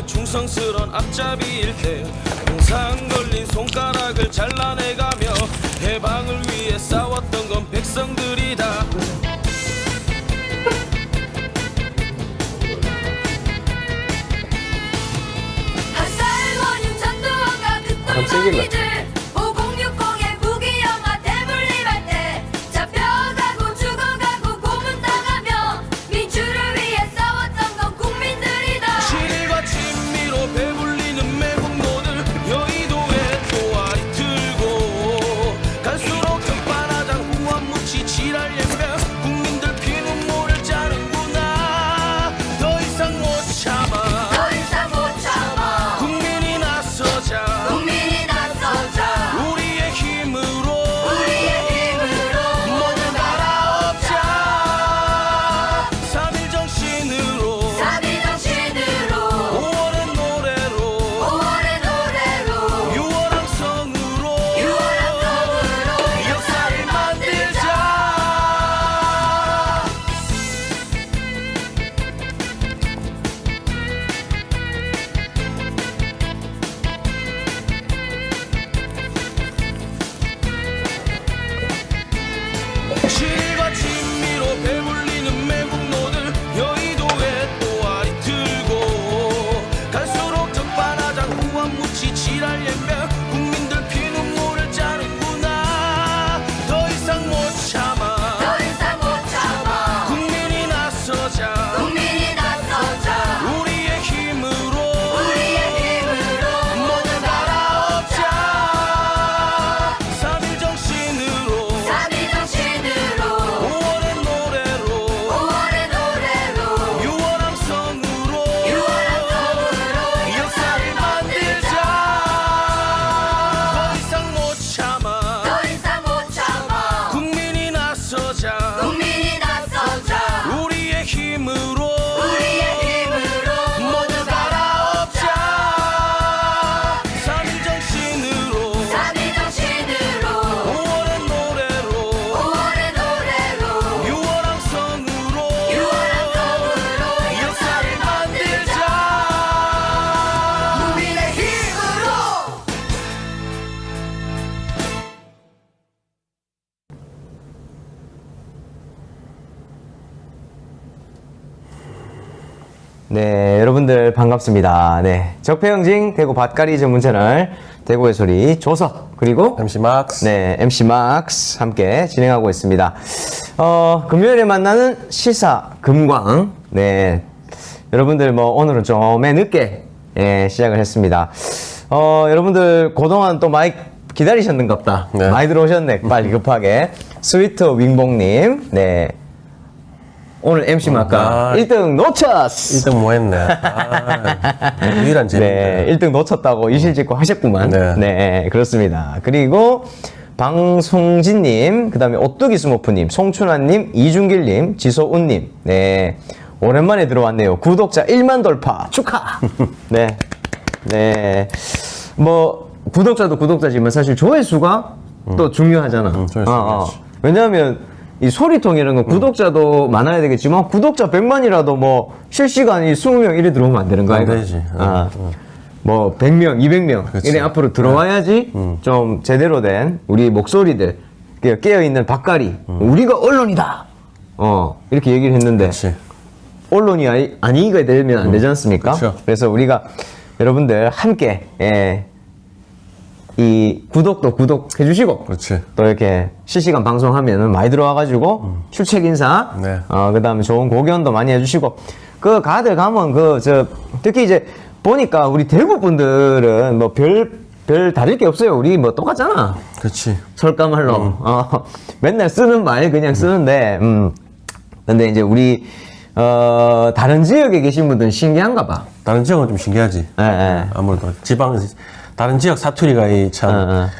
충성스런 앞잡이일 때 항상 걸린 손가락을 잘라내가며 해방을 위해 싸웠던 건 백성들이다. 핫살원인 전두환과 극돌잡이들 5060의 부귀영화 대물림할 때 잡혀가고 죽어가고 고문당하며 민주를 위해 싸웠던 건 국민들이다. 진일과 진미로 배불리는 매국노들 여의도에 또아리 들고 갈수록 적반하장 후한무치 지랄예며 국민들 피눈물을 짜는구나. 더 이상 못 참아 더 이상 못 참아 국민이 나서자 국민이 나서자 우리의 힘으로 모두 갈아엎자. 3.1 정신으로 3.1 정신으로 5월의 노래로 5월의 노래로 6월 항성으로 6월 항성으로 역사를 만들자. 진일과 진미로 배불리는 매국노들 여의도에 또아리 들고 갈수록 적반하장 후한무치 지랄예며 국민들 피눈물을 짜는구나. 더 이상 못 참아 더 이상 못 참아 국민이 나서자 국민이 나서자 우리의 힘으로 모두 갈아엎자. 3.1 정신으로 3.1 정신으로 5월의 노래로 5월의 노래로 6월 항성으로 6월 항성으로 역사를 만들자. 더 이상 못 참아 더 이상 못 참아 국민이 나서자 국민이 나서자 우리의 힘으로 모두 갈아엎자. 3.1 정신으로 3.1 정신으로 5월의 노래로 5월의 노래로 6월 항성으로 6월 항성으로 역사를 만들자. 국민의 힘으로. 네, 여러분들 반갑습니다. 네, 적폐영징 대구 밭가리 전문 채널 대구의 소리 조석 그리고 MC 막스. 네, MC 막스 함께 진행하고 있습니다. 금요일에 만나는 시사 금광. 네, 여러분들 뭐 오늘은 좀 늦게 시작을 했습니다. 여러분들 그동안 또 많이 기다리셨는갑다. 네. 많이 들어오셨네. 빨리 급하게. 스위트 윙봉님. 네. 오늘 MC 막가 1등 놓쳤어. 1등 뭐 했네. 유일한 재능. 네, 1등 놓쳤다고 이실직고 하셨구만. 네. 네, 그렇습니다. 그리고 방송진님, 그 다음에 오뚜기 스모프님, 송춘환님, 이준길님, 지소운님. 네, 오랜만에 들어왔네요. 구독자 1만 돌파 축하! 네, 네. 뭐, 구독자도 구독자지만 사실 조회수가 또 중요하잖아. 조회수가 왜냐하면 이 소리통이라는 건 구독자도 많아야 되겠지만 구독자 100만이라도 뭐 실시간 이 20명 이래 들어오면 안 되는 거 안 아이가? 되지. 뭐 100명, 200명 그치. 이래 앞으로 들어와야지 좀 제대로 된 우리 목소리들 깨어있는 밭가리 우리가 언론이다 이렇게 얘기를 했는데 그치. 언론이 아니게 되면 안 되지 않습니까? 그쵸. 그래서 우리가 여러분들 함께 이 구독도 구독해 주시고 그렇지. 또 이렇게 실시간 방송하면은 많이 들어와가지고 출첵 인사 네. 그 다음에 좋은 고견도 많이 해주시고 그 가들 가면 특히 이제 보니까 우리 대구 분들은 뭐 별 다를 게 없어요. 우리 뭐 똑같잖아. 그렇지. 설까말로 맨날 쓰는 말 그냥 쓰는데 근데 이제 우리 다른 지역에 계신 분들은 신기한가 봐. 다른 지역은 좀 신기하지. 아무래도 다른 지역 사투리가 참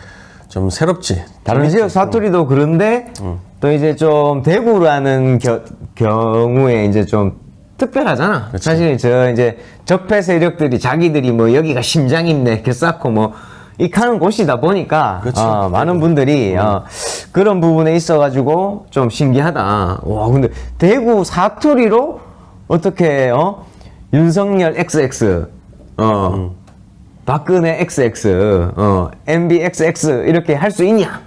좀 새롭지. 다른 지역 사투리도 그런데 또 이제 좀 대구라는 경우에 이제 좀 특별하잖아. 그치. 사실 저 이제 적폐 세력들이 자기들이 뭐 여기가 심장 있네, 개쌓고 뭐 이카는 곳이다 보니까 그치. 많은 분들이 그런 부분에 있어가지고 좀 신기하다. 와 근데 대구 사투리로 어떻게 윤석열 XX 박근혜 XX, MBXX 이렇게 할 수 있냐?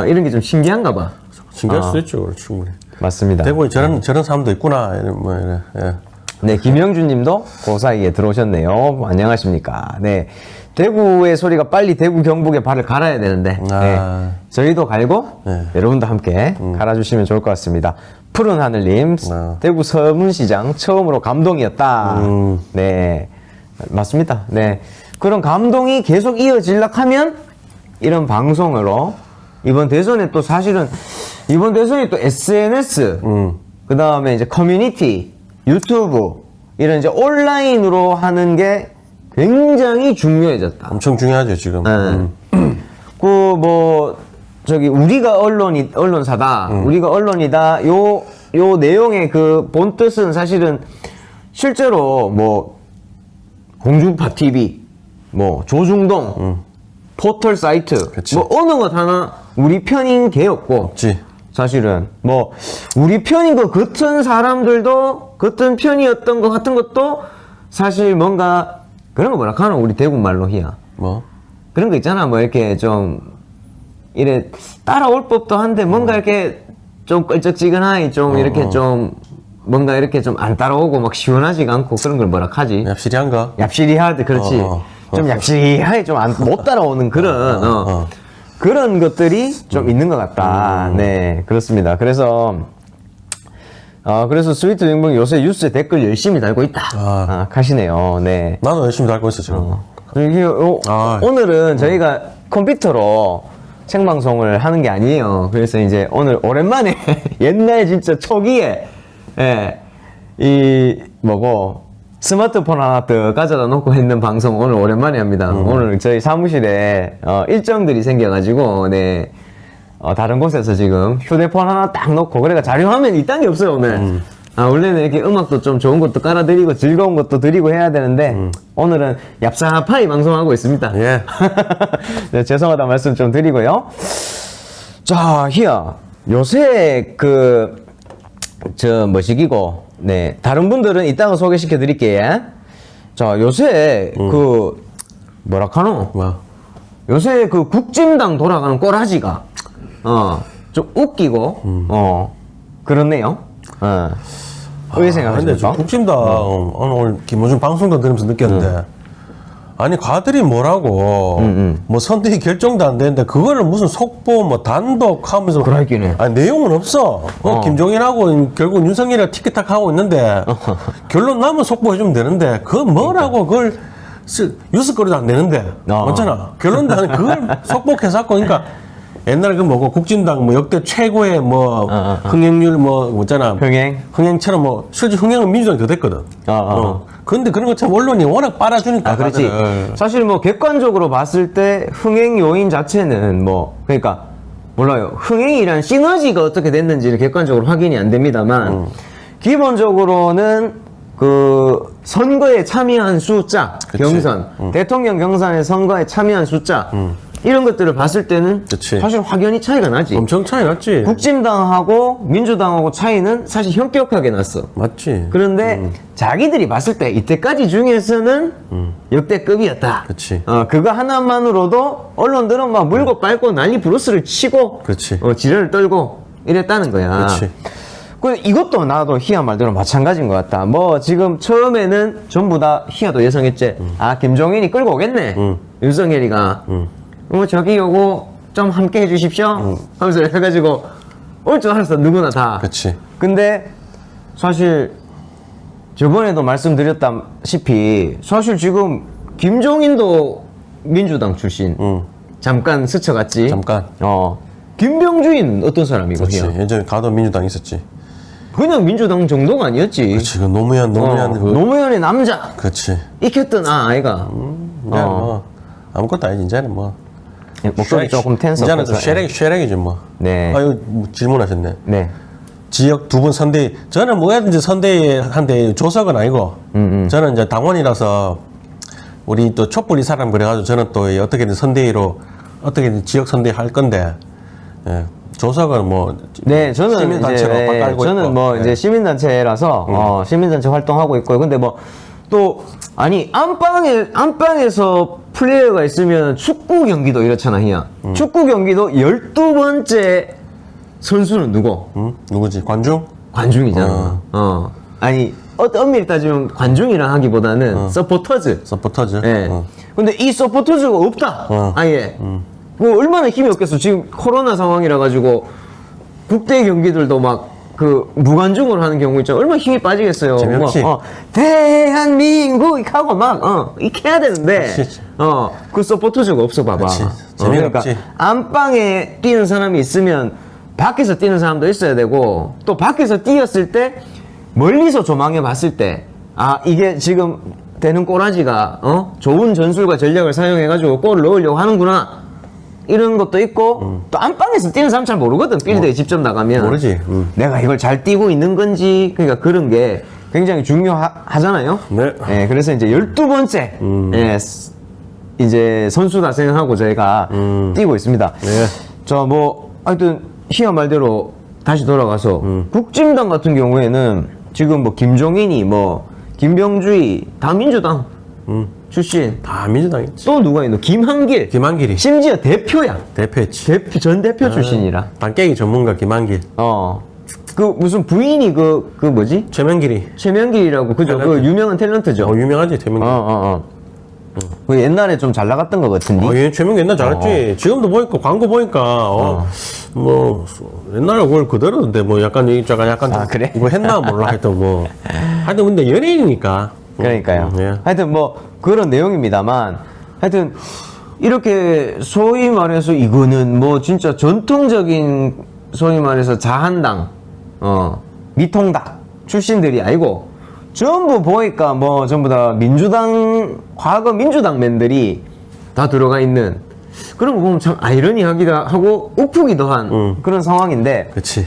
이런 게 좀 신기한가 봐. 신기할 수도 있죠, 충분히. 맞습니다. 대구에 저런 사람도 있구나, 뭐, 이래. 예. 네, 김영준 님도 그 사이에 들어오셨네요. 안녕하십니까. 네. 대구의 소리가 빨리 대구 경북에 발을 갈아야 되는데, 네. 저희도 갈고, 네. 여러분도 함께 갈아주시면 좋을 것 같습니다. 푸른 하늘님, 대구 서문시장 처음으로 감동이었다. 네. 맞습니다. 네. 그런 감동이 계속 이어질락 하면, 이런 방송으로, 이번 대선에 또 사실은, 이번 대선이 또 SNS, 그 다음에 이제 커뮤니티, 유튜브, 이런 이제 온라인으로 하는 게 굉장히 중요해졌다. 엄청 중요하죠, 지금. 우리가 언론사다. 우리가 언론이다. 요 내용의 그 본 뜻은 사실은 실제로 뭐, 공중파 TV, 뭐, 조중동, 포털 사이트, 그치. 뭐, 어느 것 하나 우리 편인 게 없고. 없지. 사실은 뭐 우리 편인 것 같은 사람들도 같은 편이었던 것 같은 것도 사실 뭔가 그런 거 뭐라 하나 우리 대구 말로 희야 뭐? 그런 거 있잖아 뭐 이렇게 좀 이래 따라올 법도 한데 뭔가 이렇게 좀 껄쩍지근하게 좀 이렇게 좀 뭔가 이렇게 좀 안 따라오고 막 시원하지가 않고 그런 걸 뭐라 하지? 얍실이한 거? 얍실이하드 그렇지. 좀 얍실하게 좀 못 따라오는 그런 그런 것들이 좀 있는 것 같다. 네, 그렇습니다. 그래서 스위트 윙봉 요새 뉴스에 댓글 열심히 달고 있다. 하시네요. 네. 나도 열심히 달고 있어, 지금. 오늘은 저희가 컴퓨터로 생방송을 하는 게 아니에요. 그래서 이제 오늘 오랜만에 옛날 진짜 초기에, 스마트폰 하나 더 가져다 놓고 했는 방송 오늘 오랜만에 합니다. 오늘 저희 사무실에 일정들이 생겨가지고 네 다른 곳에서 지금 휴대폰 하나 딱 놓고 그래가 자료 화면이 이딴 게 없어요 오늘. 원래는 이렇게 음악도 좀 좋은 것도 깔아드리고 즐거운 것도 드리고 해야 되는데 오늘은 얍삽하게 방송하고 있습니다. 예. 네, 죄송하다 말씀 좀 드리고요. 자, 희야 요새 네, 다른 분들은 이따가 소개시켜 드릴게요. 자, 요새 뭐라카노? 뭐? 요새 국진당 돌아가는 꼬라지가 좀 웃기고 그렇네요. 어떻게 생각하십니까? 국진당 오늘 김호준 방송도 들으면서 느꼈는데 아니 가들이 뭐라고 뭐 선택이 결정도 안 되는데 그거를 무슨 속보 뭐 단독 하면서 그러긴 해. 아니 내용은 없어. 김종인하고 결국 윤석열이랑 티키타카 하고 있는데 결론 나면 속보해주면 되는데 그 뭐라고 그걸 뉴스거리도 안 되는데 맞잖아. 결론도 안 그걸 속보해서 하고 그러니까 옛날에 국진당 뭐 역대 최고의 흥행률 뭐잖아. 흥행처럼 실제 흥행은 민주당이 더 됐거든. 근데 그런 것처럼 언론이 워낙 빨아주니까. 그렇지. 사실 객관적으로 봤을 때 흥행 요인 자체는 그러니까 몰라요. 흥행이란 시너지가 어떻게 됐는지를 객관적으로 확인이 안 됩니다만 기본적으로는 선거에 참여한 숫자, 그치. 경선, 대통령 경선의 선거에 참여한 숫자 이런 것들을 봤을 때는 그치. 사실 확연히 차이가 나지. 엄청 차이 났지. 국진당하고 민주당하고 차이는 사실 현격하게 났어. 맞지. 그런데 자기들이 봤을 때 이때까지 중에서는 역대급이었다. 그치. 그거 하나만으로도 언론들은 막 물고 빨고 난리 브루스를 치고 그치. 지랄을 떨고 이랬다는 거야. 그치. 이것도 나도 희야 말대로 마찬가지인 것 같다. 지금 처음에는 전부 다 희야도 예상했지. 김종인이 끌고 오겠네. 윤석열이가. 저기 요거 좀 함께 해주십시오. 하면서 해가지고 올 줄 알았어 누구나 다. 그치. 근데 사실 저번에도 말씀드렸다시피 사실 지금 김종인도 민주당 출신. 잠깐 스쳐갔지. 잠깐. 김병주인 어떤 사람이고? 그치. 예전에 가도 민주당 있었지. 그냥 민주당 정도가 아니었지. 그치. 노무현 노무현의 남자. 그치. 익혔던 아이가. 아무것도 아니지 이제는 목소리 조금 텐서. 이제는 좀 쉐렉이지 네. 질문하셨네. 네. 지역 두 분 선대위. 저는 뭐든지 선대위한테 조석은 아니고. 저는 이제 당원이라서 우리 또 촛불 이 사람 그래가지고 저는 또 어떻게든 선대위로 어떻게든 지역 선대위 할 건데. 예. 조석은 네, 저는 시민단체로 이제, 깔고 저는 있고. 이제 시민단체라서 시민단체 활동하고 있고요. 근데 또 아니 안방에서 플레이어가 있으면 축구 경기도 이렇잖아, 희야. 축구 경기도 12번째 선수는 누구? 누구지? 관중? 관중이잖아. 아니 엄밀히 따지면 관중이라 하기보다는 서포터즈. 서포터즈? 예. 근데 이 서포터즈가 없다. 아예. 뭐 얼마나 힘이 없겠어. 지금 코로나 상황이라 가지고 국대 경기들도 막 그 무관중으로 하는 경우 있잖아. 얼마나 힘이 빠지겠어요. 재미없지. 대한민국 하고 막 이렇게 해야 되는데 그치. 그 서포터즈가 없어 봐봐. 그치. 그러니까 재미없지. 안방에 뛰는 사람이 있으면 밖에서 뛰는 사람도 있어야 되고 또 밖에서 뛰었을 때 멀리서 조망해 봤을 때 이게 지금 되는 꼬라지가 좋은 전술과 전략을 사용해 가지고 골을 넣으려고 하는구나 이런 것도 있고 또 안방에서 뛰는 사람 잘 모르거든. 필드에 직접 나가면 모르지. 내가 이걸 잘 뛰고 있는 건지 그러니까 그런 게 굉장히 중요하잖아요. 네. 예, 그래서 이제 12번째 이제 선수다 생각하고 저희가 뛰고 있습니다. 네. 자, 뭐 하여튼 희야 말대로 다시 돌아가서 국진당 같은 경우에는 지금 뭐 김종인이 뭐 김병주이 다 민주당 출신. 다 민주당이지. 또 누가 있노? 김한길. 김한길이. 심지어 대표야. 대표였지. 전 대표 출신이라. 단깨기 전문가 김한길. 그 무슨 부인이 그 뭐지? 최명길이. 최명길이라고 그죠? 그 유명한 탤런트죠. 유명하지, 최명길. 그 옛날에 좀 잘 나갔던 것 같은데. 얘 최명길 옛날 잘했지. 지금도 보니까, 광고 보니까, 뭐, 옛날 얼굴 그대로인데, 뭐, 약간 좀 그래? 뭐 했나 몰라. 하여튼 뭐. 하여튼 근데 연예인이니까. 그러니까요. 예. 하여튼 뭐 그런 내용입니다만 하여튼 이렇게 소위 말해서 이거는 뭐 진짜 전통적인 소위 말해서 자한당 미통당 출신들이 아니고 전부 보니까 뭐 전부 다 민주당 과거 민주당맨들이 다 들어가 있는 그런 거 보면 참 아이러니하기도 하고 우프기도 한 그런 상황인데 그치.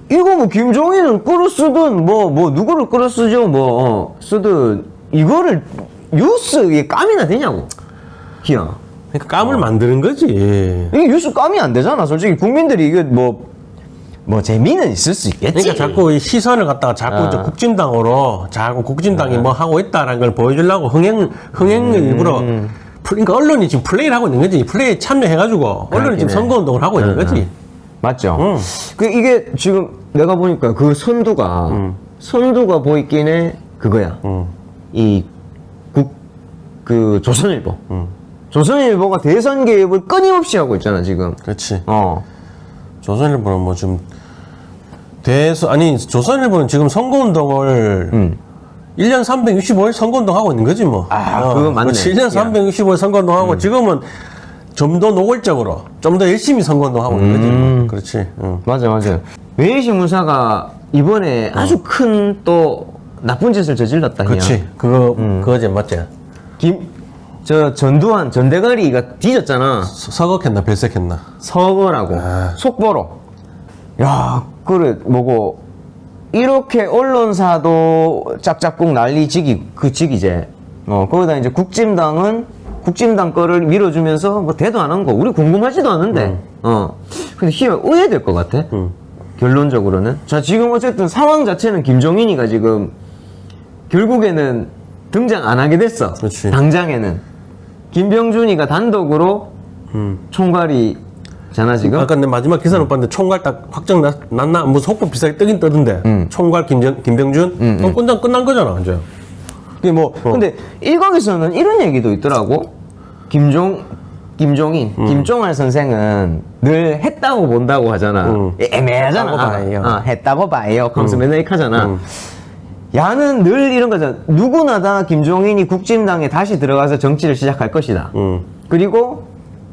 이거 뭐 김종인은 끌어 쓰든 뭐 누구를 끌어 쓰죠 쓰든 이거를 뉴스에 까미나 되냐고 희야. 그러니까 깜을 만드는 거지. 이게 뉴스 까미 안 되잖아. 솔직히 국민들이 이게 뭐 재미는 있을 수 있겠지. 그러니까 자꾸 이 시선을 갖다가 자꾸 저 국진당으로 자꾸 국진당이 뭐 하고 있다라는 걸 보여주려고 흥행을 일부러 그러니까 언론이 지금 플레이를 하고 있는 거지. 플레이에 참여해가지고 언론이 지금 선거운동을 하고 있는 거지. 맞죠. 이게 지금 내가 보니까 그 선두가 보이기에 그거야. 그 조선일보. 조선일보가 대선 개입을 끊임없이 하고 있잖아 지금. 그렇지. 조선일보는 뭐 좀 조선일보는 지금 선거운동을 1년 365일 선거운동 하고 있는 거지 뭐. 그거 맞네. 그렇지. 1년 365일 선거운동 하고 지금은 좀 더 노골적으로 좀 더 열심히 선거운동 하고 있는 거지. 그렇지. 맞아. 외신문사가 이번에 아주 큰 또 나쁜 짓을 저질렀다. 그렇지. 그거지 맞지. 전두환 전대가리가 뒤졌잖아. 서거했나 별색했나. 서거라고 속보로. 야, 그래 뭐고 이렇게 언론사도 짝짝꿍 난리 직이제. 거기다 이제 국진당 거를 밀어주면서 뭐 대도 안 한 거 우리 궁금하지도 않은데. 근데 희가 의외될 것 같아. 결론적으로는. 자, 지금 어쨌든 상황 자체는 김종인이가 지금 결국에는 등장 안 하게 됐어. 그치. 당장에는. 김병준이가 단독으로 총괄이잖아 지금. 아까 내 마지막 기사를 봤는데 총괄 딱 확정 났나? 뭐 속보 비싸게 뜨긴 뜨던데. 총괄 김병준? 그럼 끝난 거잖아 이제. 그게 뭐 근데 일각에서는 이런 얘기도 있더라고. 김종인, 김종환 선생은 늘 했다고 본다고 하잖아. 애매하잖아. 했다고 봐요. 했다고 봐요. 하면서 맨날 이렇게 하잖아. 야는 늘 이런 거잖아. 누구나 다 김종인이 국진당에 다시 들어가서 정치를 시작할 것이다. 그리고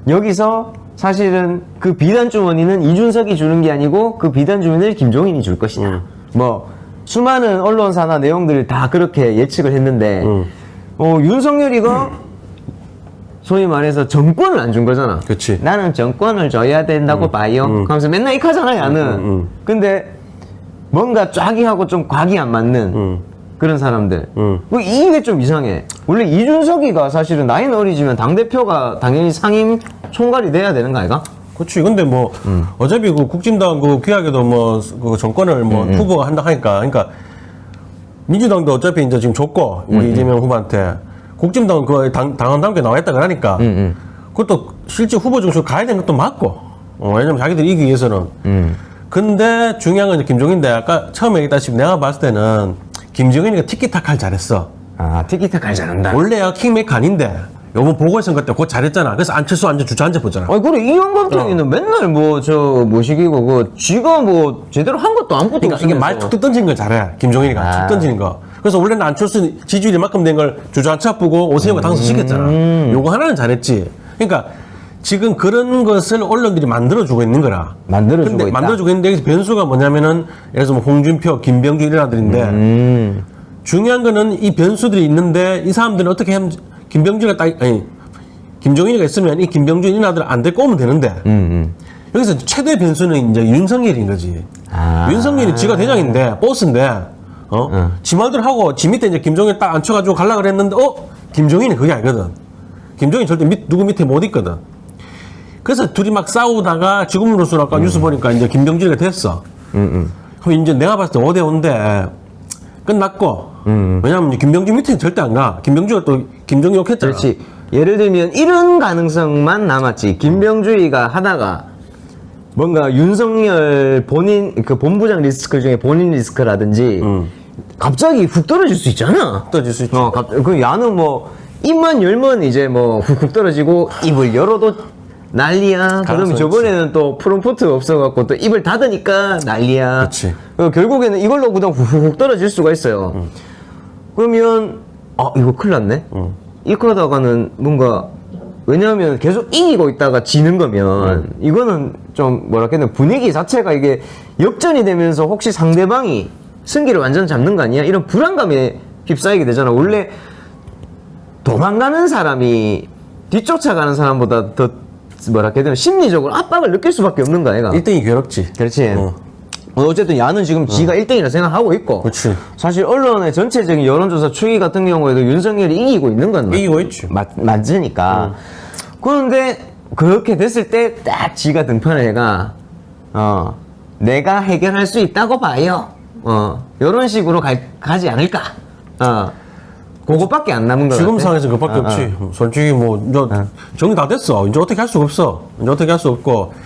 여기서 사실은 그 비단 주머니는 이준석이 주는 게 아니고 그 비단 주머니를 김종인이 줄 것이다. 뭐 수많은 언론사나 내용들을 다 그렇게 예측을 했는데 윤석열이가 소위 말해서 정권을 안 준 거잖아. 그치. 나는 정권을 줘야 된다고 봐요. 하면서 맨날 이렇게 하잖아, 야는. 근데 뭔가 쫙이하고 좀 각이 안 맞는 그런 사람들. 이게 좀 이상해. 원래 이준석이가 사실은 나이는 어리지만 당대표가 당연히 상임 총괄이 돼야 되는 거 아이가? 그렇지. 근데 뭐 어차피 그 국진당 그 귀하게도 뭐 그 정권을 뭐 후보가 한다 하니까 그러니까 민주당도 어차피 이제 지금 줬고 우리 이재명 후보한테 국진당은 그 당헌당규에 나와 있다 그러니까 그것도 실제 후보 중심으로 가야 되는 것도 맞고 왜냐면 자기들이 이기기 위해서는 근데 중요한 건 이제 김종인데 아까 처음에 얘기했다시피 내가 봤을 때는 김종인이가 티키타카를 잘했어. 아, 티키타카 잘한다. 원래야 킹메이커 아닌데 요번 보궐선거 때 그거 잘했잖아. 그래서 안철수 완전 주저 앉아보잖아. 아니, 그래, 이영감탱이는 맨날 뭐, 모시기고, 지가 뭐, 제대로 한 것도 아무것도 그러니까 이게 말 툭툭 던지는 걸 잘해. 김종인이가 툭 던지는 거. 그래서 원래는 안철수 지지율이 만큼 된 걸 주저앉혀보고 오세훈가 당선시켰잖아. 요거 하나는 잘했지. 그러니까 지금 그런 것을 언론들이 만들어주고 있는 거라. 만들어주고 근데 있다. 만들어주고 있는데 여기서 변수가 뭐냐면은 예를 들어서 뭐 홍준표, 김병준 이런 아들인데 중요한 거는 이 변수들이 있는데 이 사람들은 어떻게 하면 김병준이가 김종인이가 있으면 이 김병준 이런 아들 안 데리고 오면 되는데 여기서 최대 변수는 이제 윤석열인 거지. 윤석열이 지가 대장인데 보스인데 지 말대로 하고 지 밑에 이제 김종인 딱 앉혀가지고 가려고 그랬는데 김종인이 그게 아니거든. 김종인 절대 누구 밑에 못 있거든. 그래서 둘이 막 싸우다가 지금으로서 아까 뉴스 보니까 이제 김병준이가 됐어. 그럼 이제 내가 봤을 때 5대5인데 끝났고 왜냐면 이제 김병준 밑에는 절대 안 가. 김병준가 또 김종인 욕했잖아. 그렇지. 예를 들면, 이런 가능성만 남았지. 김병주의가 하다가, 뭔가 윤석열 본인, 그 본부장 리스크 중에 본인 리스크라든지, 갑자기 훅 떨어질 수 있잖아. 떨어질 수 있지. 그 야는 뭐, 입만 열면 이제 뭐, 훅훅 떨어지고, 입을 열어도 난리야. 그러면 저번에는 또 프롬프트 없어갖고 또 입을 닫으니까 난리야. 그치. 결국에는 이걸로 그냥 훅훅 떨어질 수가 있어요. 그러면, 이거 큰일 났네? 이렇게 하다가는 뭔가, 왜냐하면 계속 이기고 있다가 지는 거면, 이거는 좀, 뭐랄까, 분위기 자체가 이게 역전이 되면서 혹시 상대방이 승기를 완전 잡는 거 아니야? 이런 불안감에 휩싸이게 되잖아. 원래 도망가는 사람이 뒤쫓아가는 사람보다 더, 뭐랄까, 심리적으로 압박을 느낄 수밖에 없는 거야, 얘가. 1등이 괴롭지. 그렇지. 어쨌든 야는 지금 지가 1등이라 생각하고 있고. 그렇지. 사실 언론의 전체적인 여론조사 추이 같은 경우에도 윤석열이 이기고 있는 건 이기고 있지. 맞으니까. 그런데 그렇게 됐을 때 딱 지가 등판을 해가 내가 해결할 수 있다고 봐요. 이런 식으로 가지 않을까. 그거밖에 안 남은 거 지금 같아. 상황에서 그밖에 없지. 솔직히 뭐 이제 정리 다 됐어. 이제 어떻게 할 수가 없어. 이제 어떻게 할 수 없고.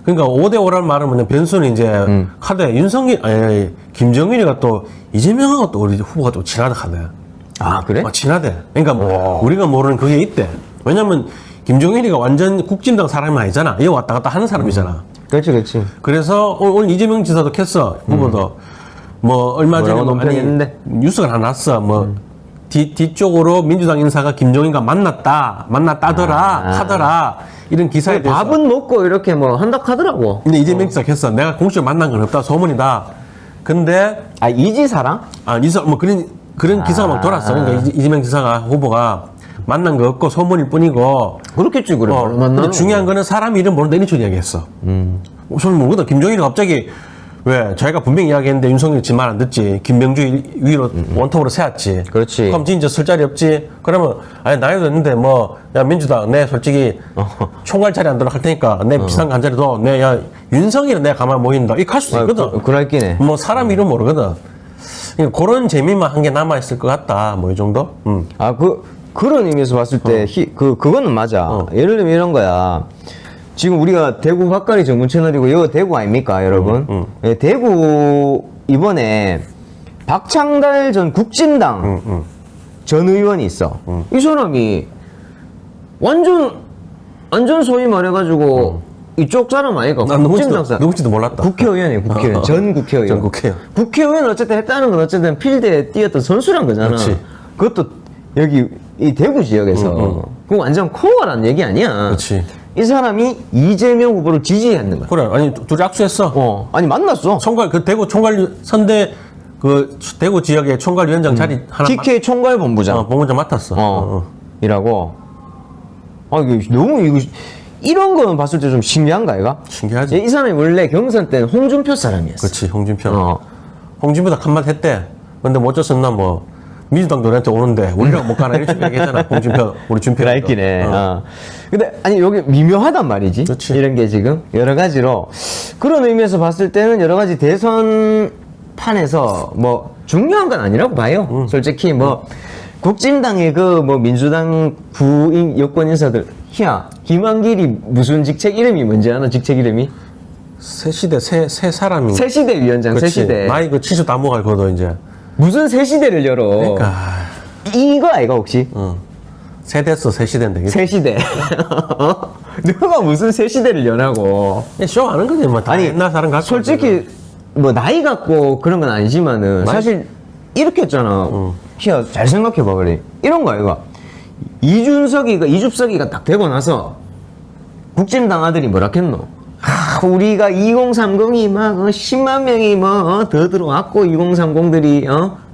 그러니까 5대5라는 말은 뭐냐 변수는 이제 카드에 김정일이가 또 이재명하고 또 우리 후보가 또 친하다 카드. 아, 그래? 친하대. 그러니까 우리가 모르는 그게 있대. 왜냐면 김종인이가 완전 국진당 사람이 아니잖아. 이거 왔다 갔다 하는 사람이잖아. 그렇지, 그렇지. 그래서 오늘 이재명 지사도 켰어. 후보도. 뭐 얼마 전에 뭐라고 논평했는데? 뉴스가 하나 났어. 뭐 뒤쪽으로 민주당 인사가 김종인과 만났다더라 하더라 이런 기사에 대해서 밥은 먹고 이렇게 뭐 한다 하더라고. 근데 이재명 지사가 했어. 내가 공식으로 만난 건 없다. 소문이다. 근데 이지사랑? 이사 뭐 그런 기사가 막 돌았어. 그러니까 이재명 지사가 후보가 만난 거 없고 소문일 뿐이고. 그렇겠지, 그래. 근데 중요한 거는 사람 이름 모르는데 이런 식으로 이야기했어. 저는 모르거든. 김종인이 갑자기 왜 자기가 분명히 이야기했는데 윤석열이 지 말 안 듣지. 김병주 위로 원톱으로 세웠지. 그렇지. 그럼 진짜 쓸 자리 없지. 그러면 나이도 있는데 뭐 야 민주당 내 솔직히 총괄 자리 안 들어갈 테니까 내 비상 간 자리도 야 윤석열은 내가 가만 모인다. 이렇게 할 수 있거든. 그럴기네. 뭐 사람 이름 모르거든. 그러니까 그런 재미만 한 게 남아 있을 것 같다. 뭐 이 정도. 그런 의미에서 봤을 때 그거는 맞아. 예를 들면 이런 거야. 지금 우리가 대구 박가리 전문 채널이고 여기 대구 아닙니까, 여러분? 예, 대구 이번에 박창달 전 국진당 전 의원이 있어. 이 사람이 완전 소위 말해가지고 이쪽 사람 아니까? 난 국진당 사람. 누군지도 몰랐다. 국회의원이에요, 국회의원. 전 국회의원. 전 국회의원. 국회의원 어쨌든 했다는 건 어쨌든 필드에 뛰었던 선수란 거잖아. 그렇지. 그것도 여기 이 대구 지역에서. 그거 완전 코어라는 얘기 아니야. 그렇지. 이 사람이 이재명 후보를 지지했는 거야. 그래. 아니 둘이 악수했어. 아니 만났어. 대구 총괄 선대 대구 지역의 총괄위원장 자리 하나 TK 총괄 본부장. 본부장 맡았어. 이라고. 이게 너무 이런 거는 봤을 때 좀 신기한가, 얘가? 신기하지. 이 사람이 원래 경선 때는 홍준표 사람이었어. 그렇지. 홍준표. 홍준표도 한마디 했대. 근데 뭐 어쩌었나 뭐 민주당도 우리한테 오는데 우리가 못 가나 이렇게 얘기했잖아. 홍준표 우리 준표가 있기네. 근데 아니 여기 미묘하단 말이지. 그렇지. 이런 게 지금 여러 가지로 그런 의미에서 봤을 때는 여러 가지 대선 판에서 뭐 중요한 건 아니라고 봐요. 솔직히 뭐 국진당의 그 뭐 민주당 부인 여권 인사들 야 김한길이 무슨 직책 이름이 뭔지 아나? 직책 이름이? 새시대 새 사람이. 새시대 위원장. 그치. 새시대. 나이 그 70 다 먹어야 거든 이제. 무슨 새시대를 열어? 그러니까. 이거 아이가 혹시? 세대서 새시대인데. 새시대. 누가 무슨 새시대를 연하고? 쇼 하는 거지 뭐. 다 아니 옛날 사람 갖고. 솔직히 뭐 나이 갖고 그런 건 아니지만은 사실 이렇게 했잖아. 희야 잘 생각해봐 그래. 이런 거 아이가. 이줍석이가 딱 되고 나서 국진당 아들이 뭐라 했노? 우리가 2030이 막 10만 명이 뭐 더 들어왔고 2030들이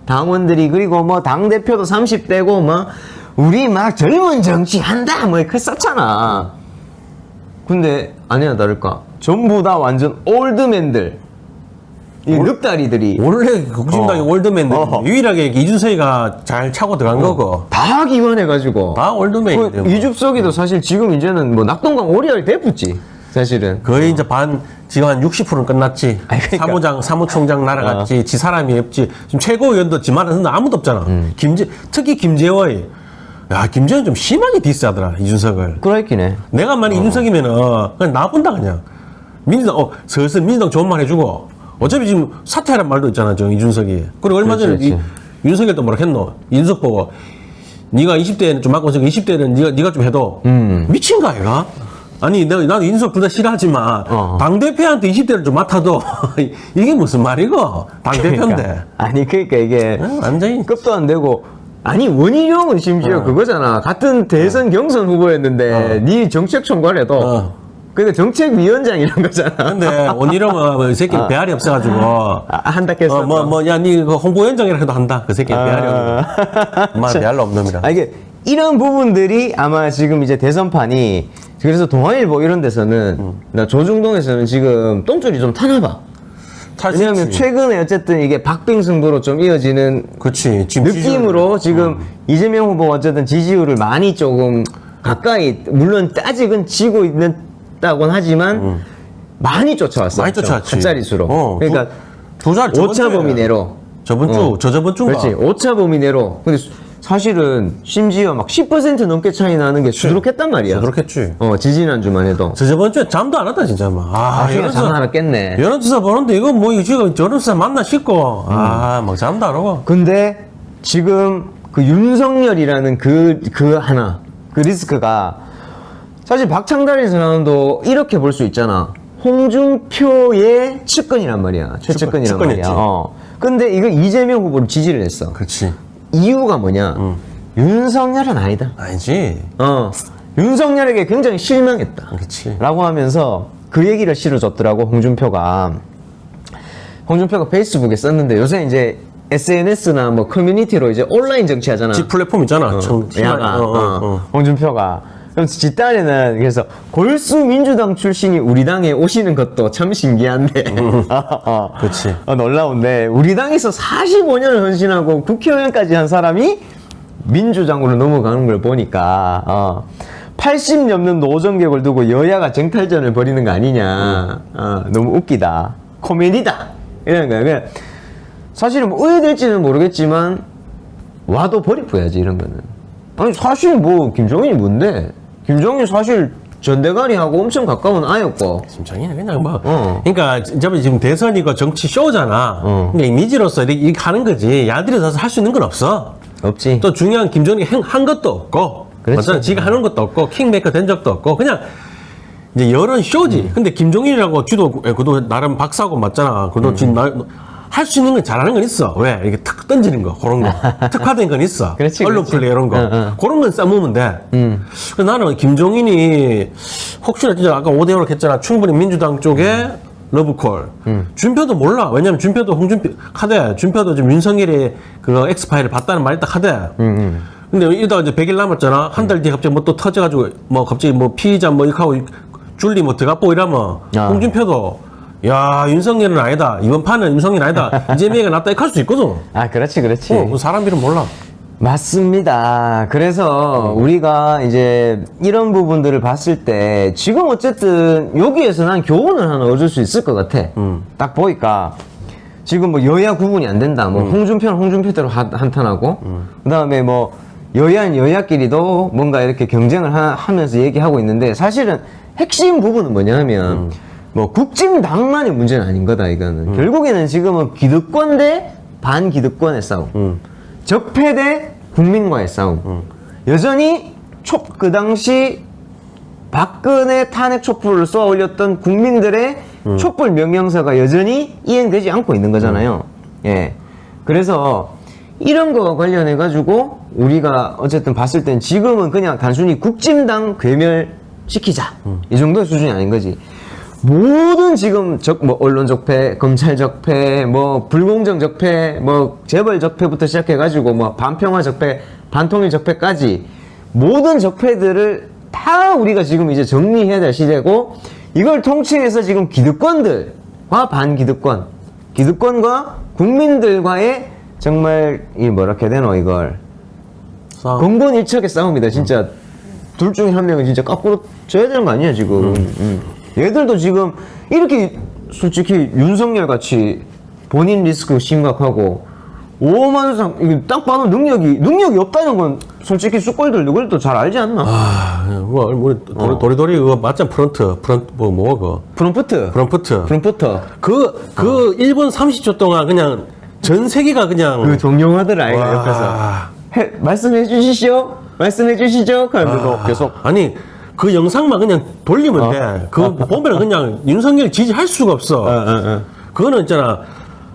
당원들이 그리고 뭐 당 대표도 30대고 뭐 우리 막 젊은 정치 한다 뭐 그 썼잖아. 근데 아니나 다를까 전부 다 완전 올드맨들 이 늑다리들이 원래 국진당의 올드맨들 유일하게 이준석이가 잘 차고 들어간 거고 다 기원해가지고 다 올드맨이들 그 이줍석이도 사실 지금 이제는 뭐 낙동강 오리알 대프지 사실은 거의 이제 지금 한 60%는 끝났지. 아니, 그러니까. 사무총장 날아갔지. 지 사람이 없지. 지금 최고위원도 지만은 아무도 없잖아. 특히 김재원이. 야, 김재원 좀 심하게 디스하더라, 이준석을. 그러있긴 해. 내가 만약 이준석이면은 그냥 나쁜다, 그냥. 민주당, 슬슬 민주당 좋은 말 해주고. 어차피 지금 사퇴하란 말도 있잖아, 저 이준석이. 그리고 얼마 전에 그렇지. 윤석열 또 뭐라 했노? 이준석 보고. 네가 20대에는 좀 맡고 있으니까 20대는 네가 좀 해도. 미친 거 아이가? 아니, 나도 인석 둘 다 싫어하지만, 당대표한테 20대를 좀 맡아도, 이게 무슨 말이고? 당대표인데. 그러니까. 아니, 그러니까 이게. 완전히. 급도 안 되고. 아니, 원희룡은 심지어 그거잖아. 같은 대선 경선 후보였는데, 네 정책 총괄해도. 근데 정책위원장 이런 거잖아. 근데, 원희룡은 이 새끼 배알이 없어가지고. 한다 했어. 야, 니 그 홍보위원장이라 해도 한다. 그 새끼 배알이 없는. 엄마 배알로 없는 놈이라. 아, 이게, 이런 부분들이 아마 지금 이제 대선판이, 그래서 동아일보 이런 데서는, 나 조중동에서는 지금 똥줄이 좀 타나봐. 왜냐면 최근에 어쨌든 이게 박빙 승부로 좀 이어지는 그치. 지금 느낌으로 지금 이재명 후보 어쨌든 지지율을 많이 조금 가까이, 물론 아직은 지고 있다고는 하지만, 많이 쫓아왔어. 많이 쫓아왔지. 한 자릿수로. 그러니까, 두 달, 오차 범위 내로. 저번 주인가? 그렇지. 오차 범위 내로. 근데 사실은 심지어 막 10% 넘게 차이 나는 게 수두룩했단 말이야. 그렇겠지. 지지난주만 해도. 저번 주에 잠도 안 왔다, 진짜. 잠 하나 깼네. 여론조사 보는데 이거 뭐, 지금 여론조사 맞나 싶고. 막 잠도 안 오고. 근데 지금 그 윤석열이라는 그 리스크가 사실 박창달의 전환도 이렇게 볼 수 있잖아. 홍준표의 측근이란 말이야. 최측근이란 말이야. 근데 이거 이재명 후보를 지지를 했어. 그렇지. 이유가 뭐냐? 윤석열은 아니다. 아니지. 윤석열에게 굉장히 실망했다. 그렇지. 라고 하면서 그 얘기를 실어줬더라고, 홍준표가 페이스북에 썼는데 요새 이제 SNS나 뭐 커뮤니티로 이제 온라인 정치하잖아. 지 플랫폼 있잖아. 야가. 홍준표가. 그럼 지 딴에는 그래서 골수 민주당 출신이 우리 당에 오시는 것도 참 신기한데. 그렇지. 놀라운데 우리 당에서 45년을 헌신하고 국회의원까지 한 사람이 민주당으로 넘어가는 걸 보니까 80 넘는 노정객을 두고 여야가 정탈전을 벌이는 거 아니냐. 너무 웃기다. 코미디다. 이런 거야. 그냥 사실은 뭐 의외될지는 모르겠지만 와도 버리고야지 이런 거는. 아니 사실 뭐 김종인이 뭔데? 김종인 사실 전대가리하고 엄청 가까운 아였고. 김종인은 그냥 뭐. 그러니까 지금 대선이고 정치 쇼잖아. 그러니까 이미지로서 이렇게 하는 거지. 야들이 서서 할 수 있는 건 없어. 없지. 또 중요한 김종인이 한 것도 없고. 그렇지. 지가 하는 것도 없고 킹메이커 된 적도 없고 그냥 이제 여론 쇼지. 근데 김종인이라고 그도 나름 박사고 맞잖아. 그도 지금 할 수 있는 건 잘하는 건 있어. 왜? 이렇게 탁 던지는 거, 그런 거. 특화된 건 있어. 그렇지, 언론 그렇지. 플레이 이런 거. 그런 건 써먹으면 돼. 그래서 나는 김종인이 혹시나 진짜 아까 5대5로 했잖아. 충분히 민주당 쪽에 러브콜. 준표도 몰라. 왜냐면 준표도 준표도 지금 윤석열이 그 엑스파일을 봤다는 말이 딱 하대. 근데 이러다가 이제 100일 남았잖아. 한 달 뒤에 갑자기 뭐 또 터져가지고 뭐 갑자기 뭐 피의자 뭐 이렇게 하고 줄리 뭐 들어가고 이러면 홍준표도 야, 윤석열은 아니다. 이번 판은 윤석열 아니다. 이재명이가 낫다. 이렇게 할 수 있거든. 그렇지. 그 사람 이름 몰라. 맞습니다. 그래서 우리가 이제 이런 부분들을 봤을 때 지금 어쨌든 여기에서 난 교훈을 하나 얻을 수 있을 것 같아. 딱 보니까 지금 뭐 여야 구분이 안 된다. 뭐 홍준표는 홍준표대로 한탄하고 그다음에 뭐 여야는 여야끼리도 뭔가 이렇게 경쟁을 하면서 얘기하고 있는데 사실은 핵심 부분은 뭐냐면 뭐 국진당만의 문제는 아닌 거다 이거는. 결국에는 지금은 기득권 대 반기득권의 싸움. 적폐 대 국민과의 싸움. 여전히 그 당시 박근혜 탄핵 촛불을 쏘아 올렸던 국민들의 촛불 명령서가 여전히 이행되지 않고 있는 거잖아요. 예. 그래서 이런 거와 관련해 가지고 우리가 어쨌든 봤을 땐 지금은 그냥 단순히 국진당 괴멸시키자 이 정도의 수준이 아닌 거지. 모든 지금 뭐 언론 적폐, 검찰 적폐, 뭐 불공정 적폐, 뭐 재벌 적폐부터 시작해 가지고 뭐 반평화 적폐, 반통일 적폐까지 모든 적폐들을 다 우리가 지금 이제 정리해야 될 시대고, 이걸 통칭해서 지금 기득권들과 반기득권, 기득권과 국민들과의 정말 이 뭐라 해야 되노 이걸 싸움. 공본일척의 싸움이다. 진짜 둘 중에 한 명은 진짜 거꾸로 져야 되는 거 아니야 지금. 얘들도 지금 이렇게 솔직히 윤석열 같이 본인 리스크 심각하고 오만상 이게 딱 봐도 능력이 없다는 건 솔직히 쑥골들 누구들도 잘 알지 않나? 뭐 우리 도리도리 그거 맞잖아. 프런트 뭐 프롬프트. 그 1분 30초 동안 그냥 전 세계가 그냥 그 동영하더라 아이가 와. 옆에서 말씀해 주시죠. 하면서 계속 아니 그 영상만 그냥 돌리면 돼. 그거 보면 그냥 윤석열 지지할 수가 없어. 그거는 있잖아.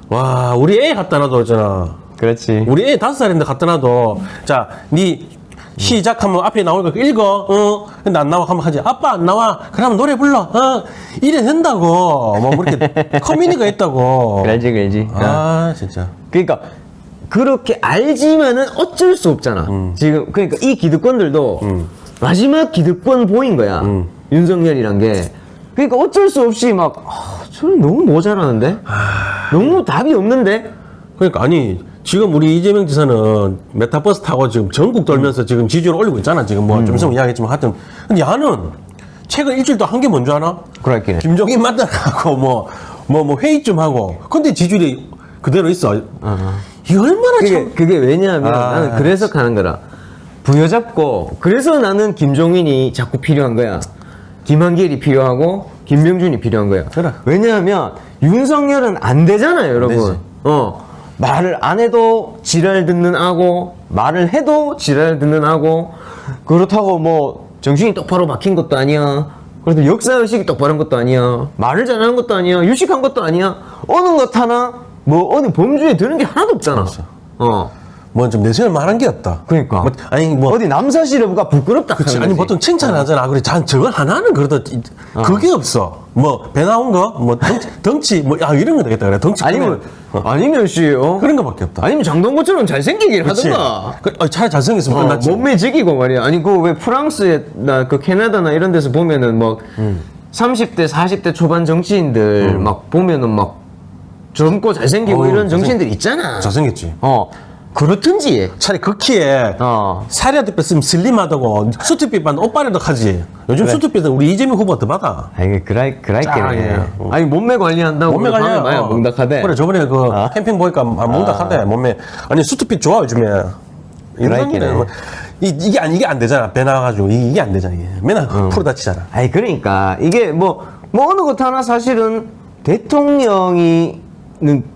와, 우리 애 갖다 놔도 있잖아. 그렇지. 우리 애 5살인데 갖다 놔도 자, 니 시작하면 앞에 나오니까 읽어. 근데 안 나와 하면 하지. 아빠 안 나와. 그러면 노래 불러. 이래 된다고. 뭐 그렇게 커뮤니가 있다고. 알지. 아, 진짜. 그러니까 그렇게 알지만은 어쩔 수 없잖아. 지금 그러니까 이 기득권들도 마지막 기득권 보인 거야. 윤석열이란 게. 그러니까 어쩔 수 없이 막 저는 너무 모자라는데, 너무 답이 없는데. 그러니까 아니 지금 우리 이재명 지사는 메타버스 타고 지금 전국 돌면서 지금 지지율 올리고 있잖아. 지금 뭐 좀 있으면 이야기했지만 하여튼 근데 야는 최근 일주일도 한 게 뭔지 알아? 그렇긴 해. 김종인 만나고 뭐 회의 좀 하고 근데 지지율이 그대로 있어. 이게 얼마나 참 그게 왜냐하면 나는 그래서 가는 거라. 부여잡고 그래서 나는 김종인이 자꾸 필요한 거야. 김한길이 필요하고 김명준이 필요한 거야. 그래. 왜냐하면 윤석열은 안 되잖아요, 여러분. 되지. 말을 안 해도 지랄 듣는 아고, 말을 해도 지랄 듣는 아고, 그렇다고 뭐 정신이 똑바로 박힌 것도 아니야. 그래도 역사의식이 똑바른 것도 아니야. 말을 잘하는 것도 아니야. 유식한 것도 아니야. 어느 것 하나 뭐 어느 범주에 드는 게 하나도 없잖아. 뭐 좀 내세울 만한 게 없다. 그러니까. 아니 뭐 어디 남사시려부가 부끄럽다. 그치. 하는 아니 거지. 보통 칭찬하잖아. 그래 저걸 하나는 그래도 그게 없어. 뭐 배 나온 거, 뭐 덩치 뭐 이런 거 되겠다 그래. 덩치 아니면 씨요. 그런 거밖에 없다. 아니면 장동건처럼 잘생기길 하던가. 차라리 잘생겼으면 끝났지. 몸매 지기고 말이야. 아니 그 왜 프랑스에 나 그 캐나다나 이런 데서 보면은 뭐 30대 40대 초반 정치인들 막 보면은 막 젊고 잘생기고 이런 정치인들 있잖아. 잘생겼지. 그렇든지. 차라리 그 키에 살이라도 뺐으면 슬림하다고 수트핏만 옷빨이라도 하지. 요즘 수트핏은 우리 이재명 후보가 더 받아. 아니 그라이께네. 짱이야. 아니 몸매 관리한다고 몸매 관리야. 마야 몽닥하대. 그래 저번에 그 캠핑 보니까 몽닥하대 몸매. 아니 수트핏 좋아 요즘에. 그라이께네. 이게 안 되잖아. 배 나와가지고 이게 안 되잖아. 이게. 맨날 프로 다치잖아. 아니 그러니까 이게 뭐 어느 것 하나 사실은 대통령이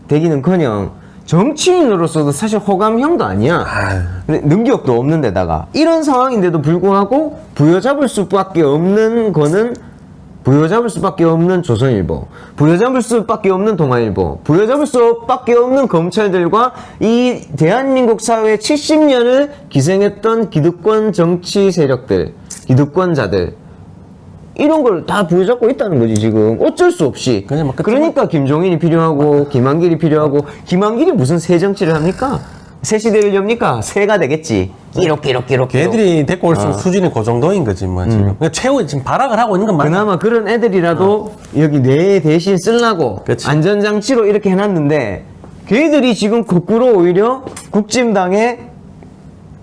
되기는커녕 정치인으로서도 사실 호감형도 아니야. 근데 능력도 없는 데다가 이런 상황인데도 불구하고 부여잡을 수밖에 없는 거는 부여잡을 수밖에 없는 조선일보, 부여잡을 수밖에 없는 동아일보, 부여잡을 수밖에 없는 검찰들과 이 대한민국 사회의 70년을 기생했던 기득권 정치 세력들, 기득권자들 이런 걸 다 부여잡고 있다는 거지 지금. 어쩔 수 없이. 그러니까 김종인이 필요하고 김한길이 필요하고. 김한길이 무슨 새 정치를 합니까? 새 시대를 엽니까? 새가 되겠지. 끼룩. 걔들이 데리고 올수록 수준이 그 정도인 거지 뭐 지금. 그러니까 최고 지금 발악을 하고 있는 건 맞아. 그나마 그런 애들이라도 여기 내 대신 쓰려고 그치. 안전장치로 이렇게 해놨는데 걔들이 지금 거꾸로 오히려 국진당에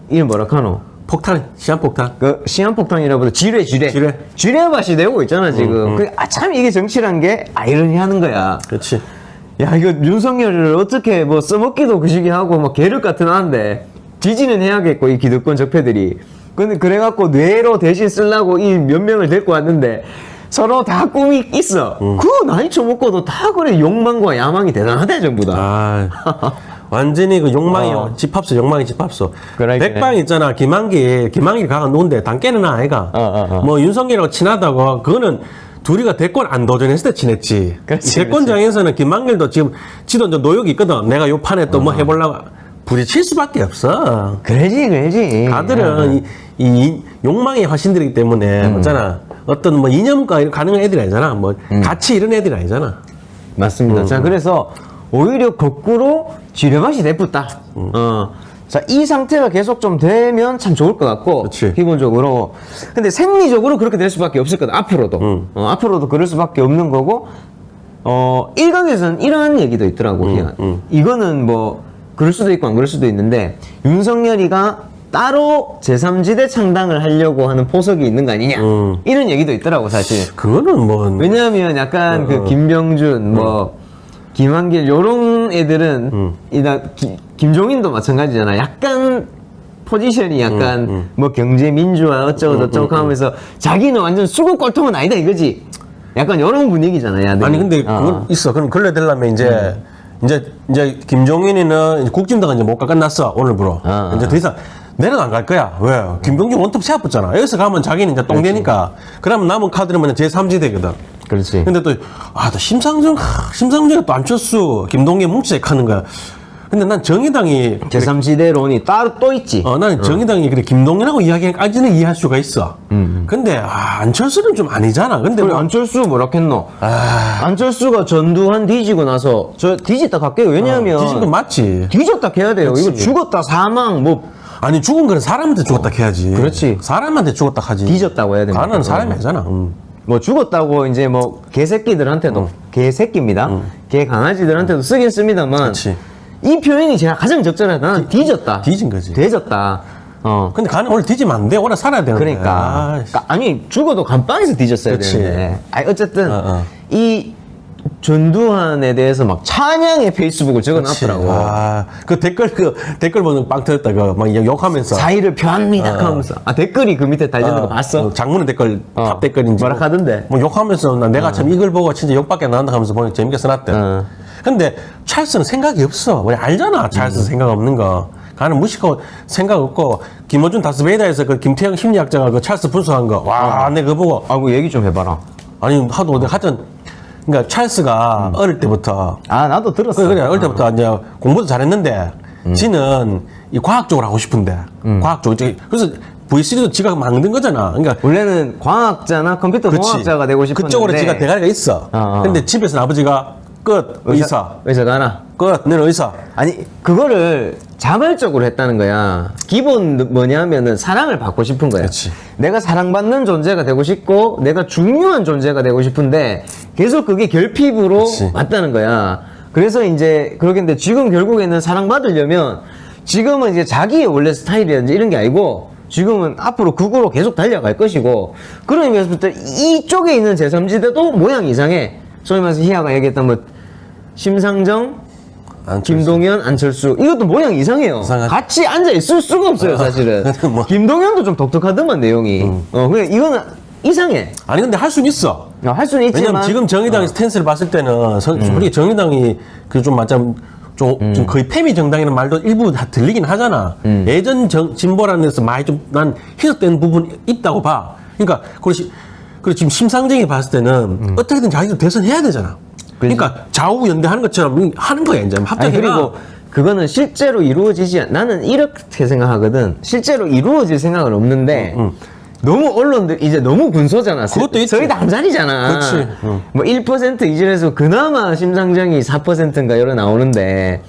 이 뭐라 카노? 폭탄, 시한폭탄. 그 시한폭탄이라보다 지뢰 맛이 되고 있잖아 지금. 참 이게 정치란 게 아이러니하는 거야. 그렇지. 야, 이거 윤석열을 어떻게 뭐 써먹기도 그 시기 하고 막 계륵 같은 하는데 지지는 해야겠고 이 기득권 적폐들이. 근데 그래갖고 뇌로 대신 쓰려고 이 몇 명을 데리고 왔는데 서로 다 꿈이 있어. 그 나이 처먹고도 다 그래 욕망과 야망이 대단하대 전부 다. 아, 완전히 그 욕망이 집합소, 욕망이 집합소. 그래, 백방 있잖아, 김한길 가가 놓은데 당깨는 아이가. 뭐 윤석열하고 친하다고, 그거는 둘이가 대권 안 도전했을 때 친했지. 그렇지, 대권장에서는 김한길도 지금 지도 이제 노역이 있거든. 내가 요 판에 또 뭐 해보려고 부딪힐 수밖에 없어. 그러지. 다들은 이 욕망의 화신들이기 때문에 있잖아. 어떤 뭐 이념과 가능한 애들이 아니잖아. 뭐 같이 이런 애들이 아니잖아. 맞습니다. 자, 그래서 오히려 거꾸로 지뢰맛이 내붙다. 자, 이 상태가 계속 좀 되면 참 좋을 것 같고, 그치. 기본적으로. 근데 생리적으로 그렇게 될 수밖에 없을 거다. 앞으로도. 앞으로도 그럴 수밖에 없는 거고, 일각에서는 이러한 얘기도 있더라고. 이거는 뭐, 그럴 수도 있고 안 그럴 수도 있는데, 윤석열이가 따로 제3지대 창당을 하려고 하는 포석이 있는 거 아니냐. 이런 얘기도 있더라고, 사실. 그거는 뭐. 왜냐하면 약간 그 김병준, 뭐, 김한길, 요런 애들은, 김종인도 마찬가지잖아. 약간, 포지션이 약간, 뭐, 경제 민주화 어쩌고저쩌고 하면서, 자기는 완전 수국 꼴통은 아니다, 이거지. 약간 요런 분위기잖아, 야들. 아니, 근데 그건 있어. 그럼 걸려 되려면 이제 김종인이는 국진당은 이제 못 가 끝났어, 오늘부로. 이제 더 이상 내는 안 갈 거야. 왜? 김병준 원톱 세워붙잖아. 여기서 가면 자기는 이제 똥 되니까. 그러면 남은 카드는 뭐냐, 제3지대거든. 그렇지. 근데 또 심상정이 또 안철수, 김동연 뭉치색 하는 거야. 근데 난 정의당이. 제3지대론이 따로 또 있지. 나는 정의당이 그래, 김동연하고 이야기까지는 이해할 수가 있어. 근데, 안철수는 좀 아니잖아. 근데 그래, 뭐, 안철수 뭐라 했노? 안철수가 전두환 뒤지고 나서, 뒤졌다 갈게요. 왜냐하면. 뒤진 건 맞지. 뒤졌다 해야 돼요. 그렇지. 이거 죽었다, 사망, 뭐. 아니, 죽은 거는 사람한테 죽었다 해야지. 그렇지. 사람한테 죽었다 하지. 뒤졌다고 해야 됩니다. 가는 사람이 아니잖아. 뭐 죽었다고 이제 뭐 개새끼들한테도 개새끼입니다. 개 강아지들한테도 쓰긴 씁니다만 그렇지. 이 표현이 제가 가장 적절하다. 나는 뒤졌다. 뒤진 거지. 뒤졌다. 근데 가는 오늘 뒤지면 안 돼. 오래 살아야 되는데. 그러니까. 아니 죽어도 감방에서 뒤졌어야 그렇지. 되는데. 아니 어쨌든 이 전두환에 대해서 막 찬양의 페이스북을 적어놨더라고. 그 댓글 보는 빵 터졌다. 막 욕하면서. 사의를 표합니다. 하면서. 댓글이 그 밑에 달려있는 거 봤어? 장문의 댓글, 탑 댓글인지. 뭐라 하던데? 뭐 욕하면서 내가 참 이걸 보고 진짜 욕밖에 안 나온다 하면서 보니 재밌게 써놨대. 근데 찰스는 생각이 없어. 우리 알잖아. 찰스 생각 없는 거. 가는 무식하고 생각 없고, 김어준 다스베이다에서 그 김태형 심리학자가 그 찰스 분석한 거. 와, 내가 그거 보고. 그 얘기 좀 해봐라. 아니, 하여튼, 그러니까 찰스가 어릴 때부터. 나도 들었어. 그래, 어릴 때부터 이제 공부도 잘했는데, 지는 이 과학 쪽으로 하고 싶은데, 과학 쪽. 그래서 V3도 지가 만든 거잖아. 그러니까. 원래는 과학자나 컴퓨터 공학자가 되고 싶었는데 그쪽으로 지가 대가리가 있어. 근데 집에서는 아버지가 끝, 의사 가라. 끝, 너는 의사. 아니, 그거를 자발적으로 했다는 거야. 기본 뭐냐면은 사랑을 받고 싶은 거야. 그치. 내가 사랑받는 존재가 되고 싶고, 내가 중요한 존재가 되고 싶은데, 계속 그게 결핍으로 그치. 왔다는 거야. 그래서 이제, 그러겠는데, 지금 결국에는 사랑받으려면, 지금은 이제 자기의 원래 스타일이라든지 이런 게 아니고, 지금은 앞으로 극으로 계속 달려갈 것이고, 그런 의미에서부터 이쪽에 있는 제3지대도 모양이 이상해. 소위 말해서 희아가 얘기했던 뭐, 심상정, 안철수. 김동연, 안철수. 이것도 모양 이상해요. 이상하지. 같이 앉아 있을 수가 없어요, 사실은. 뭐. 김동연도 좀 독특하더만, 내용이. 그냥 이거는 이상해. 아니, 근데 할 수는 있어. 할 수는 있지만. 왜냐면 지금 정의당의 스탠스를 봤을 때는, 솔직히 정의당이 그 좀 맞참, 좀 거의 패미 정당이라는 말도 일부 다 들리긴 하잖아. 예전 진보라는 데서 많이 좀 난 희석된 부분이 있다고 봐. 그러니까, 그리고 지금 심상정이 봤을 때는 어떻게든 자기도 대선해야 되잖아. 그러니까 좌우 연대하는 것처럼 하는 거야, 이제. 합작해가. 그리고 그거는 실제로 나는 이렇게 생각하거든. 실제로 이루어질 생각은 없는데, 너무 언론들 이제 너무 군소잖아. 그것도 있지. 저희 다 한자리잖아. 그렇지. 뭐 1% 이질에서 그나마 심상정이 4%인가 이러 나오는데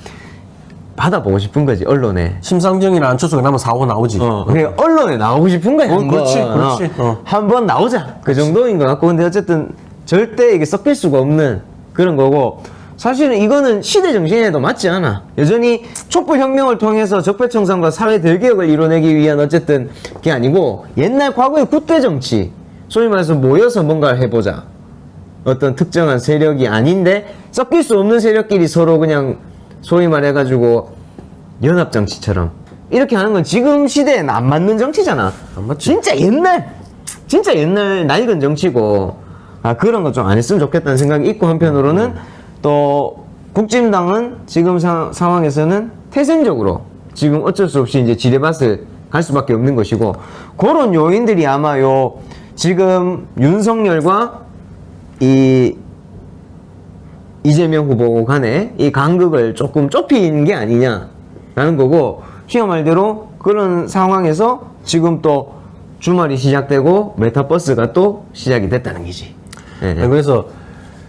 받아보고 싶은 거지, 언론에. 심상정이나 안철수가 나면 4호 나오지. 그냥 언론에 나오고 싶은 거야. 한번. 그렇지. 한번 나오자. 그 정도인 것 같고. 근데 어쨌든 절대 이게 섞일 수가 없는 그런 거고. 사실은 이거는 시대 정신에도 맞지 않아. 여전히 촛불혁명을 통해서 적폐청산과 사회 대개혁을 이뤄내기 위한 어쨌든 게 아니고 옛날 과거의 굿대 정치, 소위 말해서 모여서 뭔가를 해보자. 어떤 특정한 세력이 아닌데 섞일 수 없는 세력끼리 서로 그냥 소위 말해가지고 연합 정치처럼 이렇게 하는 건 지금 시대에는 안 맞는 정치잖아. 안 맞지. 진짜 옛날 낡은 정치고 그런 거 좀 안 했으면 좋겠다는 생각이 있고 한편으로는 또 국진당은 지금 상황에서는 태생적으로 지금 어쩔 수 없이 이제 지뢰밭을 갈 수밖에 없는 것이고 그런 요인들이 아마 지금 윤석열과 이재명 후보 간에 이 간극을 조금 좁힌 게 아니냐라는 거고 시어 말대로 그런 상황에서 지금 또 주말이 시작되고 메타버스가 또 시작이 됐다는 거지. 네. 그래서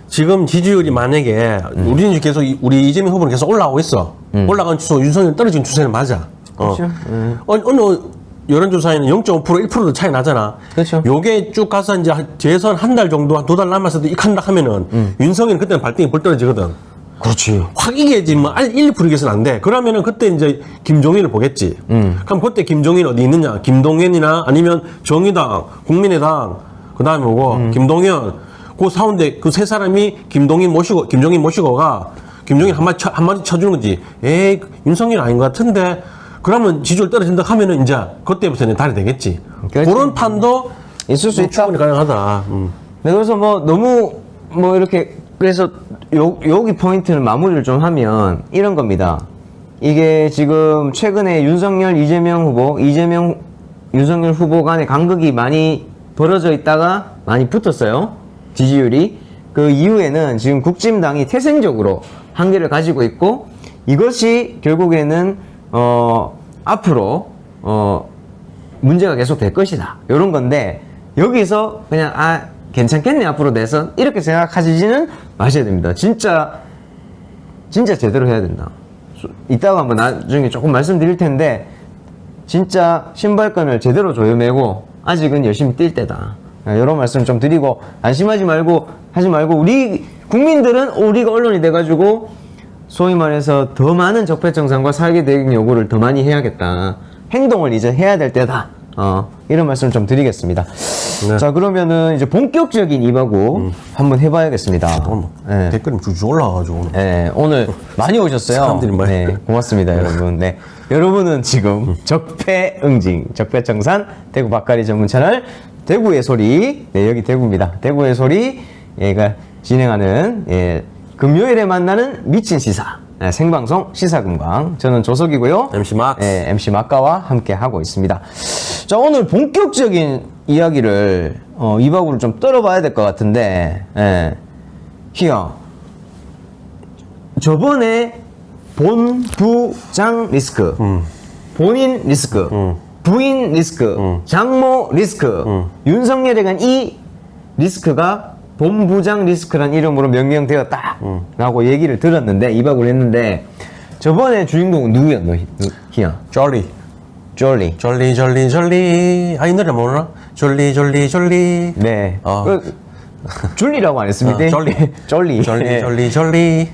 지금 지지율이 만약에 우리는 계속 우리 이재명 후보는 계속 올라오고 있어. 올라간 추세 윤석열 떨어진 추세는 맞아. 그렇죠. 어느 여론조사에는 0.5% 1%도 차이 나잖아. 그렇죠. 요게 쭉 가서 이제 재선 한 달 정도, 한 2달 남았어도 이 칸다 하면은 윤석열은 그때는 발등이 불 떨어지거든. 그렇지. 확 이겨야지, 뭐, 1, 2% 이겨서는 안 돼. 그러면은 그때 이제 김종인을 보겠지. 그럼 그때 김종인 어디 있느냐? 김동연이나 아니면 정의당, 국민의당, 그 다음에 뭐고, 김동연, 그 사운데 그 세 사람이 김종인 모시고가, 김종인 한마디 쳐주는 거지. 에이, 윤석열 아닌 것 같은데. 그러면 지지율 떨어진다 하면은 이제 그때부터는 달이 되겠지. 그렇지. 그런 판도 있을 수 있다. 충분히 가능하다. 네, 그래서 뭐 너무 뭐 이렇게 그래서 여기 포인트를 마무리를 좀 하면 이런 겁니다. 이게 지금 최근에 윤석열, 윤석열 후보 간의 간극이 많이 벌어져 있다가 많이 붙었어요. 지지율이. 그 이후에는 지금 국진당이 태생적으로 한계를 가지고 있고 이것이 결국에는 앞으로 문제가 계속 될 것이다. 이런 건데 여기서 그냥 괜찮겠네 앞으로 대선 이렇게 생각하시지는 마셔야 됩니다. 진짜 제대로 해야 된다. 이따가 한번 나중에 조금 말씀드릴 텐데 진짜 신발끈을 제대로 조여매고 아직은 열심히 뛸 때다. 이런 말씀 좀 드리고 안심하지 말고 하지 말고 우리 국민들은 우리가 언론이 돼가지고 소위 말해서 더 많은 적폐청산과 사회계획 요구를 더 많이 해야겠다. 행동을 이제 해야 될 때다. 이런 말씀을 좀 드리겠습니다. 네. 자, 그러면은 이제 본격적인 2박우 한번 해봐야겠습니다. 네. 댓글이 쭉쭉 올라와가지고. 오늘. 네, 오늘 많이 오셨어요. 사람들이 많이. 네, 고맙습니다, 여러분. 네. 여러분은 지금 적폐응징, 적폐청산, 대구 박가리 전문 채널, 대구의 소리, 네, 여기 대구입니다. 대구의 소리, 얘가 진행하는, 금요일에 만나는 미친 시사, 생방송 시사금광. 저는 조석이고요. MC 막스. MC 막가와 함께 하고 있습니다. 자, 오늘 본격적인 이야기를, 2박으로 좀 떨어봐야 될 것 같은데, 희야. 저번에 본부장 리스크, 본인 리스크, 부인 리스크, 장모 리스크, 윤석열에 관한 이 리스크가 본부장 리스크란 이름으로 명명되었다라고 얘기를 들었는데 2박을 했는데 저번에 주인공은 누구였노? 희야? 졸리. 졸리. 이 노래 모르나? 졸리. 네. 어. 졸리라고 안 했습니다. 졸리. 졸리.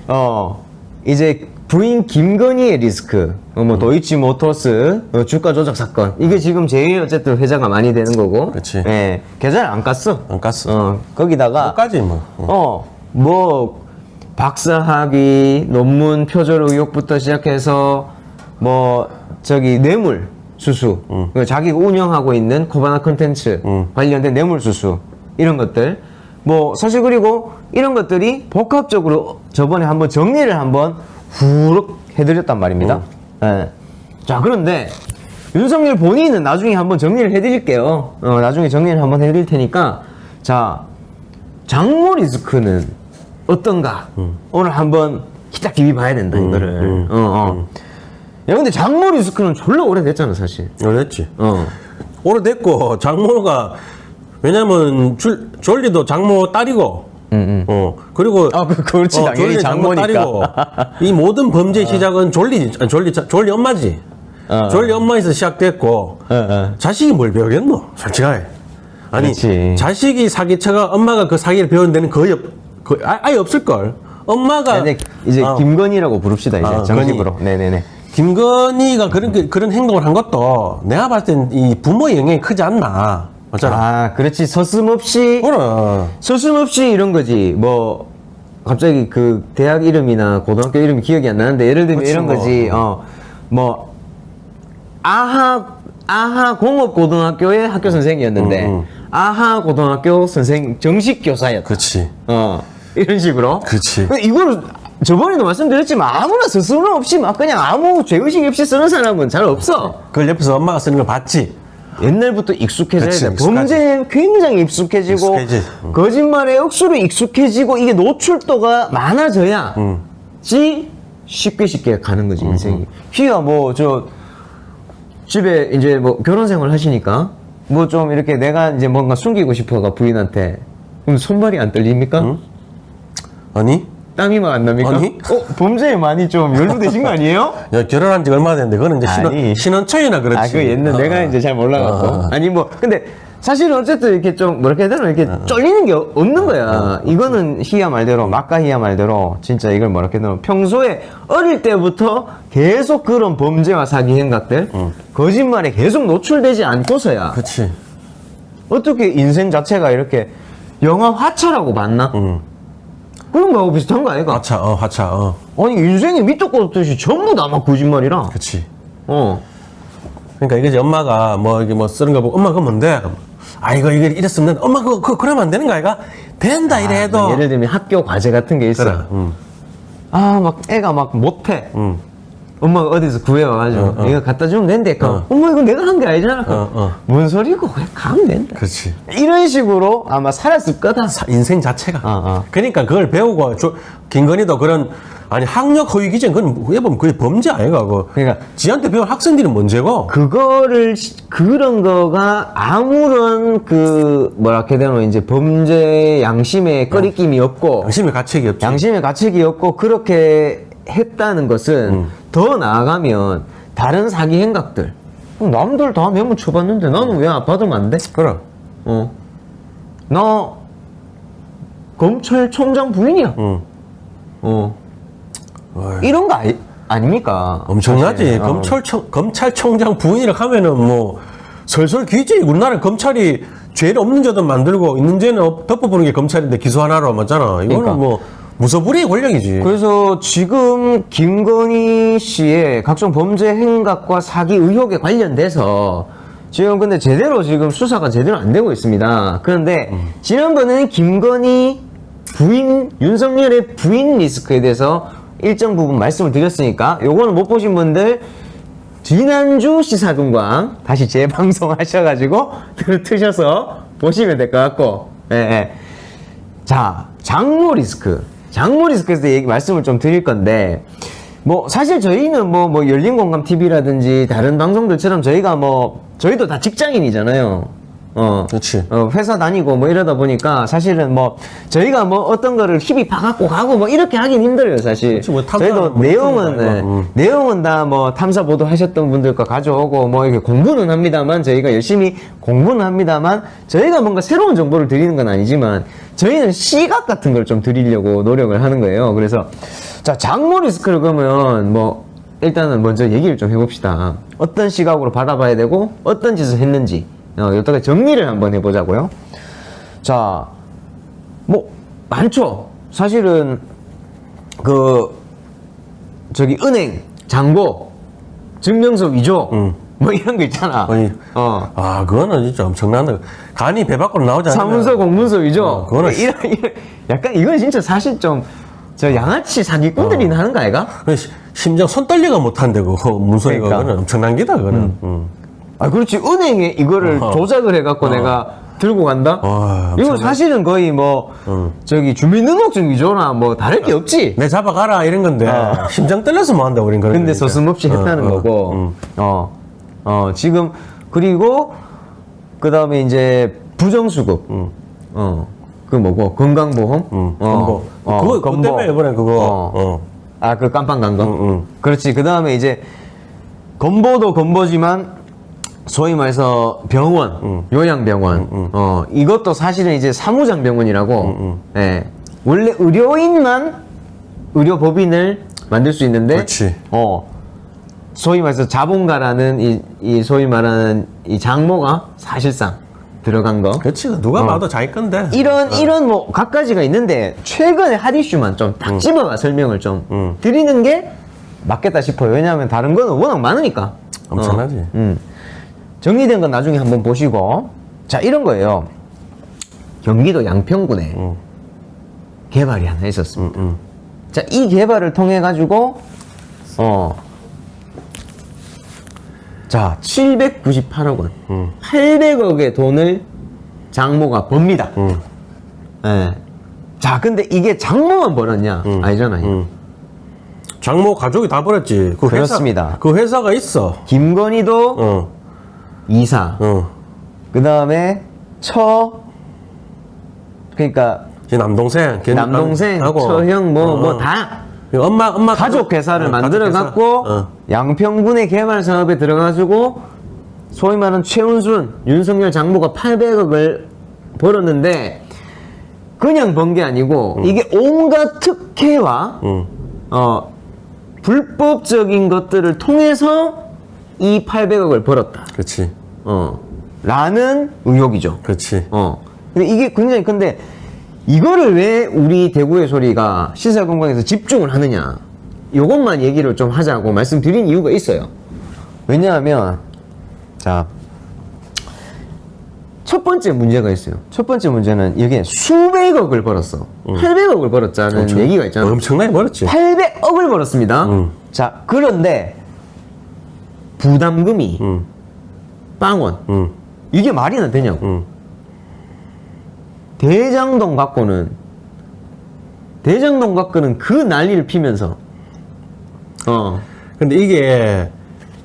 이제 부인 김건희의 리스크, 뭐 도이치모터스 주가 조작 사건 이게 지금 제일 어쨌든 회자가 많이 되는 거고. 그렇지. 예, 계좌를 안 깠어. 안 깠어. 거기다가 끝까지 뭐. 뭐 박사학위, 논문 표절 의혹부터 시작해서 뭐 저기 뇌물 수수, 자기가 운영하고 있는 코바나 콘텐츠 관련된 뇌물 수수 이런 것들. 뭐 사실 그리고 이런 것들이 복합적으로 저번에 한번 정리를 한번 후룩 해드렸단 말입니다. 예. 자, 그런데 윤석열 본인은 나중에 한번 정리를 해드릴게요. 나중에 정리를 한번 해드릴 테니까 자, 장모 리스크는 어떤가? 오늘 한번 기타 깊이 봐야 된다 이거를. 야, 근데 장모 리스크는 졸라 오래됐잖아 사실. 오래됐지. 오래됐고 장모가 왜냐면 졸리도 장모 딸이고. 그리고 그렇지 당연히 졸리 장모니까. 딸이고 이 모든 범죄 시작은 졸리 엄마지. 졸리 엄마에서 시작됐고 자식이 뭘 배우겠노? 솔직하게. 아니 그렇지. 자식이 사기쳐가 엄마가 그 사기를 배우는 데는 아예 없을 걸. 엄마가 이제 김건희라고 부릅시다 이제 정식으로. 네네네. 김건희가 그런 행동을 한 것도 내가 봤을 땐 이 부모의 영향이 크지 않나. 맞잖아. 아, 그렇지. 서슴없이 그래. 서슴없이 이런 거지. 뭐 갑자기 그 대학 이름이나 고등학교 이름이 기억이 안 나는데 예를 들면 그치, 이런 뭐. 거지. 뭐 아하 공업고등학교의 학교 선생이었는데 아하 고등학교 선생 정식 교사였다. 그렇지. 이런 식으로. 그치. 이거를 저번에도 말씀드렸지만 아무나 스스럼 없이 막 그냥 아무 죄의식 없이 쓰는 사람은 잘 없어. 그걸 옆에서 엄마가 쓰는 걸 봤지. 옛날부터 익숙해져야 그치, 돼. 익숙하지. 범죄에 굉장히 익숙해지고 익숙해지. 거짓말에 억수로 익숙해지고 이게 노출도가 많아져야 지 쉽게 가는 거지 인생이. 희야 뭐 저 집에 이제 뭐 결혼 생활 하시니까 뭐 좀 이렇게 내가 이제 뭔가 숨기고 싶어가 부인한테 그럼 손발이 안 떨립니까? 아니? 땀이 막 안 납니까? 아니. 범죄에 많이 좀 연루되신 거 아니에요? 야, 결혼한 지 얼마 됐는데, 그거는 이제 아니. 신혼초이나 그렇지. 아, 그 옛날 내가 이제 잘 몰라갖고. 아니, 뭐, 근데 사실은 어쨌든 이렇게 좀, 뭐랄까 해야 되나, 이렇게 쫄리는 게 없는 거야. 이거는 희야 말대로, 막가 희야 말대로, 진짜 이걸 뭐랄까 해야 되나, 평소에 어릴 때부터 계속 그런 범죄와 사기 행각들, 거짓말에 계속 노출되지 않고서야, 그렇지. 어떻게 인생 자체가 이렇게 영화 화차라고 봤나? 그런 거하고 비슷한 거 아이가? 화차. 아니, 인생이 밑도 끝도 없이 전부 다 막 거짓말이라. 그렇지. 그러니까 이거지, 엄마가 뭐, 이게 뭐 쓰는 거 보고, 엄마, 그거 뭔데? 아, 이거 이랬으면 된다. 엄마, 그러면 안 되는 거 아이가? 된다, 이래 해도. 예를 들면 학교 과제 같은 게 있어. 그래. 아, 막 애가 막 못해. 엄마가 어디서 구해와가지고 이거 갖다 주면 된대. 엄마 이거 내가 한 게 아니잖아. 뭔 소리고? 그냥 가면 된다. 그렇지. 이런 식으로 아마 살았을 거다. 인생 자체가. 어. 그러니까 그걸 배우고, 김건희도 그런, 아니, 학력 허위 기준, 그건, 왜 보면 그게 범죄 아이가, 그거. 그러니까 지한테 배운 학생들이 문제고. 그런 거가 아무런 뭐라 해야 되나, 이제 범죄 양심에 꺼리낌이 없고, 양심의 가책이 없지. 양심의 가책이 없고, 그렇게 했다는 것은 더 나아가면 다른 사기 행각들. 남들 다 매물 쳐봤는데 나는 왜 받으면 안 돼? 그럼. 나 검찰총장 부인이야. 이런 거 아닙니까? 엄청나지. 사실. 검찰총장 부인이라고 하면은 뭐, 설설 귀지. 우리나라 검찰이 죄를 없는 죄도 만들고, 있는 죄는 덮어보는 게 검찰인데 기소 하나로 맞잖아. 이거는 그러니까. 뭐, 무소불위의 권력이지. 그래서 지금 김건희 씨의 각종 범죄 행각과 사기 의혹에 관련돼서 지금 근데 제대로 지금 수사가 제대로 안 되고 있습니다. 그런데 지난번에는 김건희 부인, 윤석열의 부인 리스크에 대해서 일정 부분 말씀을 드렸으니까 요거는 못 보신 분들 지난주 시사금광 다시 재방송 하셔가지고 트셔서 보시면 될 것 같고, 예. 자, 장모 리스크에서 말씀을 좀 드릴 건데, 뭐, 사실 저희는 뭐, 열린공감 TV라든지 다른 방송들처럼 저희도 다 직장인이잖아요. 그렇지. 회사 다니고 뭐 이러다 보니까 사실은 뭐, 저희가 뭐 어떤 거를 힘이 파갖고 가고 뭐 이렇게 하긴 힘들어요, 사실. 그치, 뭐 탐사, 저희도 뭐 내용은 다 뭐 탐사 보도 하셨던 분들과 가져오고 뭐 이렇게 공부는 합니다만, 저희가 열심히 공부는 합니다만, 저희가 뭔가 새로운 정보를 드리는 건 아니지만, 저희는 시각 같은 걸 좀 드리려고 노력을 하는 거예요. 그래서, 자, 장모 리스크를 그러면 뭐, 일단은 먼저 얘기를 좀 해봅시다. 어떤 시각으로 바라봐야 되고, 어떤 짓을 했는지, 여기다가 정리를 한번 해보자고요. 자, 뭐, 많죠. 사실은, 은행, 잔고, 증명서 위조, 뭐 이런 거 있잖아. 아니, 그거는 진짜 엄청난, 간이 배 밖으로 나오지 않으면. 사문서, 공문서 위조. 그거는 약간 이건 진짜 사실 좀, 양아치 사기꾼들이 하는 거 아이가? 심지어 손 떨리가 못한데, 그거, 문서에 그러니까. 그거는 엄청난 기다, 그거는. 아, 그렇지. 은행에 이거를 조작을 해갖고 내가 들고 간다? 이거 사실은 거의 뭐, 주민등록증 위조나 뭐 다를 게 없지. 내 잡아가라, 이런 건데. 심장 떨려서 뭐 한다, 우린 그런 근데 거니까. 서슴없이 했다는 거고. 지금, 그리고, 그 다음에 이제 부정수급. 그 뭐고, 건강보험? 건보. 그거 때문에 이번에 그거. 그 깜빵 간 거? 그렇지. 그 다음에 이제, 건보도 건보지만, 소위 말해서 병원, 요양병원, 이것도 사실은 이제 사무장병원이라고, 예. 원래 의료인만 의료법인을 만들 수 있는데, 그렇지. 소위 말해서 자본가라는 이 소위 말하는 이 장모가 사실상 들어간 거. 그렇지. 누가 봐도 자기 건데. 이런 뭐 각가지가 있는데 최근에 핫 이슈만 좀 딱 집어가 설명을 좀 드리는 게 맞겠다 싶어요. 왜냐하면 다른 거는 워낙 많으니까. 엄청나지. 정리된 건 나중에 한번 보시고. 자, 이런 거예요. 경기도 양평군에 개발이 하나 있었습니다. 자, 이 개발을 통해 가지고 자, 798억 원, 800억의 돈을 장모가 법니다. 예. 자, 근데 이게 장모만 벌었냐? 아니잖아요. 장모 가족이 다 벌었지. 그 그렇습니다. 회사, 그 회사가 있어. 김건희도 이사, 그 다음에 그러니까 제 남동생, 걔 남동생, 하고. 처형 뭐 다 엄마 가족 회사를 만들어 갖고 양평군의 개발 사업에 들어가지고 소위 말하는 최은순, 윤석열 장모가 800억을 벌었는데 그냥 번 게 아니고 이게 온갖 특혜와 불법적인 것들을 통해서 이 800억을 벌었다. 그렇지. 라는 의혹이죠. 그렇지. 근데 이게 굉장히 근데 이거를 왜 우리 대구의 소리가 시사공방에서 집중을 하느냐, 요것만 얘기를 좀 하자고 말씀드린 이유가 있어요. 왜냐하면 자, 첫 번째 문제가 있어요. 첫 번째 문제는 여기에 수백억을 벌었어. 800억을 벌었다는 얘기가 있잖아. 엄청나게 벌었지. 800억을 벌었습니다. 자, 그런데 부담금이 빵원. 이게 말이나 되냐고. 대장동 갖고는 그 난리를 피면서 근데 이게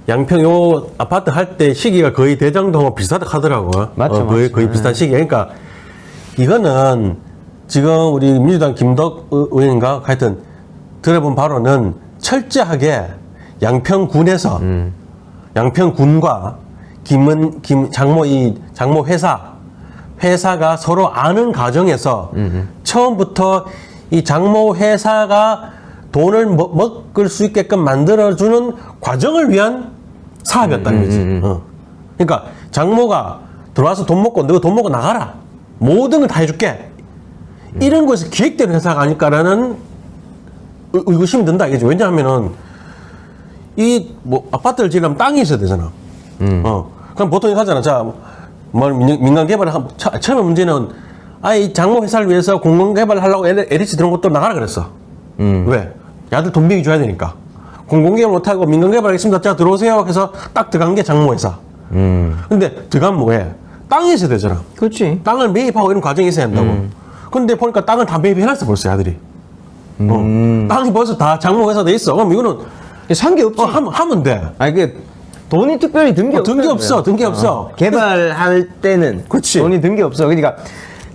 양평 요 아파트 할 때 시기가 거의 대장동하고 비슷하다 하더라고. 맞죠, 거의 맞죠. 비슷한 시기. 그러니까 이거는 지금 우리 민주당 김덕 의원인가 하여튼 들어본 바로는 철저하게 양평군에서 양평군과 장모 회사가 서로 아는 과정에서 처음부터 이 장모 회사가 돈을 먹을 수 있게끔 만들어주는 과정을 위한 사업이었다는 거지. 그러니까 장모가 들어와서 돈 먹고 너 돈 먹고 나가라. 모든 걸 다 해줄게. 이런 것이 기획된 회사가 아닐까라는 의구심이 든다 이거지. 왜냐하면은 이 뭐 아파트를 지으려면 땅이 있어야 되잖아. 그럼 보통 하잖아. 자, 뭐 민간 개발을 처음에 문제는 이 장모 회사를 위해서 공공 개발을 하려고 LH 들어온 것도 나가라 그랬어. 왜? 야들 돈 비기 줘야 되니까. 공공 개발 못하고 민간 개발하겠습니다. 자, 들어오세요. 해서 딱 들어간 게 장모 회사. 근데 들어가면 뭐해? 땅이 있어야 되잖아. 그렇지. 땅을 매입하고 이런 과정이 있어야 한다고. 근데 보니까 땅을 다 매입해놨어 벌써 야들이. 땅이 벌써 다 장모 회사 돼 있어. 그럼 이거는 산 게 없지. 하면 돼. 이게 돈이 특별히 든 게 없어. 든 게 없어. 개발할 때는 그치. 돈이 든 게 없어. 그러니까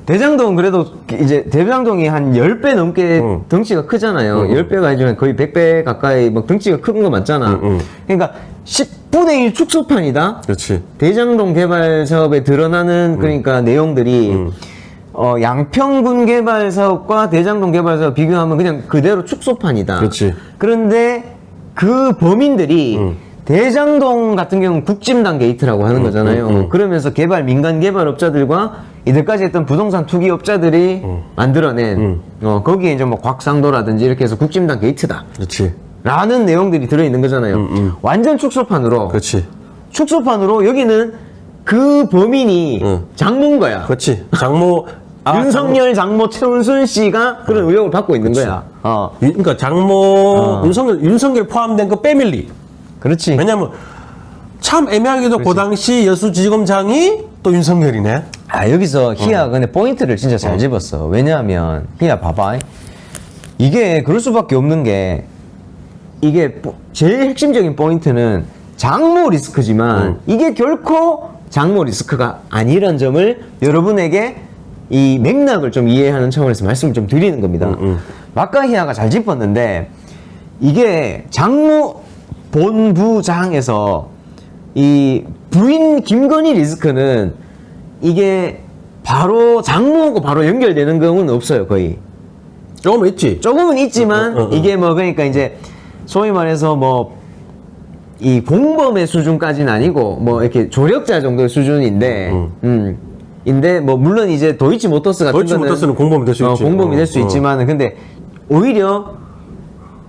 대장동 그래도 이제 대장동이 한 10배 넘게 덩치가 크잖아요. 10배가 아니지만 거의 100배 가까이 막 덩치가 큰 거 맞잖아. 그러니까 10분의 1 축소판이다. 그렇지. 대장동 개발 사업에 드러나는 그러니까 내용들이 양평군 개발 사업과 대장동 개발 사업 비교하면 그냥 그대로 축소판이다. 그렇지. 그런데 그 범인들이 대장동 같은 경우는 국진당 게이트라고 하는 거잖아요. 그러면서 민간 개발업자들과 이들까지 했던 부동산 투기업자들이 만들어낸 거기에 이제 뭐 곽상도라든지 이렇게 해서 국진당 게이트다. 그렇지. 라는 내용들이 들어있는 거잖아요. 완전 축소판으로. 그렇지. 축소판으로 여기는 그 범인이 장모인 거야. 그렇지. 장모 윤석열 장모 최은순 씨가 그런 의혹을 받고 있는 거야. 그러니까 장모 윤석열 포함된 그 패밀리. 그렇지. 왜냐면 참 애매하게도 그 당시 여수지검장이 또 윤석열이네. 여기서 희야 근데 포인트를 진짜 잘 집었어. 왜냐하면 희야 봐봐. 이게 그럴 수밖에 없는 게 이게 제일 핵심적인 포인트는 장모 리스크지만 이게 결코 장모 리스크가 아니란 점을 여러분에게 이 맥락을 좀 이해하는 차원에서 말씀을 좀 드리는 겁니다. 막가희야가 잘 짚었는데 이게 장모 본부장에서 이 부인 김건희 리스크는 이게 바로 장모하고 바로 연결되는 경우는 없어요. 거의 조금은 있지. 조금은 있지만 이게 뭐 그러니까 이제 소위 말해서 뭐 이 공범의 수준까지는 아니고 뭐 이렇게 조력자 정도의 수준인데 인데 뭐 물론 이제 도이치모터스 같은 도이치모터스는 공범이 될 수 있지. 공범이 될 수 있지만은 근데 오히려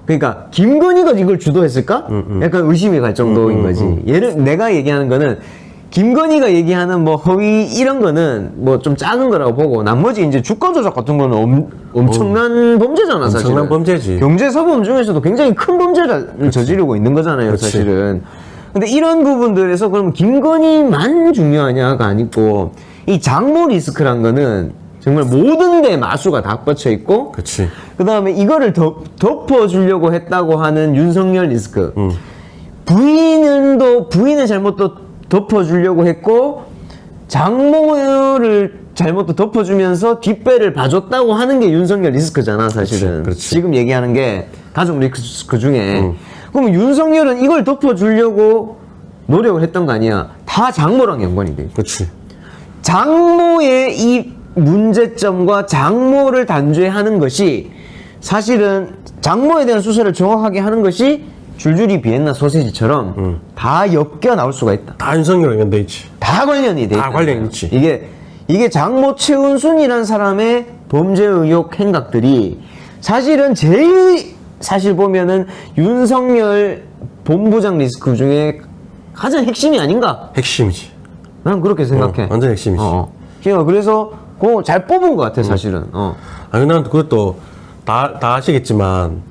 그러니까 김건희가 이걸 주도했을까? 약간 의심이 갈 정도인 거지. 예를 내가 얘기하는 거는 김건희가 얘기하는 뭐 허위 이런 거는 뭐 좀 작은 거라고 보고 나머지 이제 주가 조작 같은 거는 엄청난 범죄잖아 사실은. 엄청난 범죄지. 경제사범 중에서도 굉장히 큰 범죄를 저지르고 있는 거잖아요 그치. 사실은. 근데 이런 부분들에서 그럼 김건희만 중요하냐가 아니고 이 장모 리스크란 거는 정말 모든 데 마수가 다 뻗쳐 있고 그렇지. 그 다음에 이거를 덮어주려고 했다고 하는 윤석열 리스크. 부인은 잘못 또 덮어주려고 했고, 장모를 잘못 또 덮어주면서 뒷배를 봐줬다고 하는 게 윤석열 리스크잖아, 사실은. 그렇지. 지금 얘기하는 게 가족 리스크 중에. 그럼 윤석열은 이걸 덮어주려고 노력을 했던 거 아니야? 다 장모랑 연관이 돼. 그렇지. 장모의 이 문제점과 장모를 단죄하는 것이 사실은 장모에 대한 수사를 정확하게 하는 것이 줄줄이 비엔나 소세지처럼 다 엮여 나올 수가 있다. 다 윤석열 연관돼 있지. 다 관련이 돼 있다. 다 관련이 있지. 이게 장모 최은순이라는 사람의 범죄 의혹 행각들이 사실은 제일 사실 보면은 윤석열 본부장 리스크 중에 가장 핵심이 아닌가? 핵심이지. 난 그렇게 생각해. 완전 핵심이지. 그래서 그거 잘 뽑은 것 같아 사실은. 아니 난 그것도 다 아시겠지만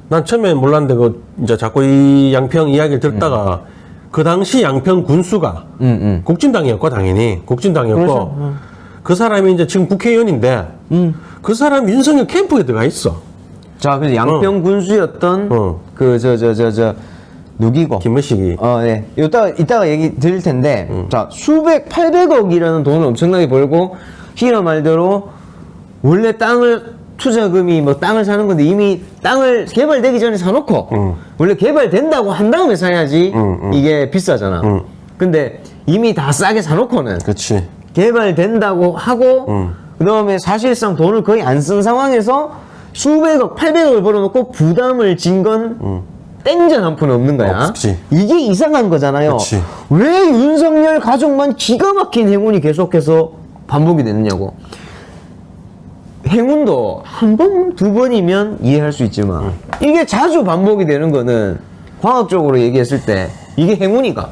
난 처음에 몰랐는데 그 이제 자꾸 이 양평 이야기를 듣다가 그 당시 양평 군수가 국진당이었고 당연히 국진당이었고 그렇죠. 그 사람이 이제 지금 국회의원인데 그 사람이 윤석열 캠프에 들어가 있어. 자, 그래서 양평 군수였던 누기고 김무식이. 네. 이따가 얘기 드릴 텐데, 자, 수백, 800억이라는 돈을 엄청나게 벌고, 희어 말대로, 원래 투자금이 뭐 땅을 사는 건데 이미 땅을 개발되기 전에 사놓고, 원래 개발된다고 한 다음에 사야지 이게 비싸잖아. 근데 이미 다 싸게 사놓고는, 그렇지. 개발된다고 하고, 그 다음에 사실상 돈을 거의 안 쓴 상황에서 수백억, 800억을 벌어놓고 부담을 진 건, 땡전 한 푼 없는 거야. 없지. 이게 이상한 거잖아요. 그치. 왜 윤석열 가족만 기가 막힌 행운이 계속해서 반복이 되느냐고. 행운도 한 번, 두 번이면 이해할 수 있지만 이게 자주 반복이 되는 거는 과학적으로 얘기했을 때 이게 행운이가.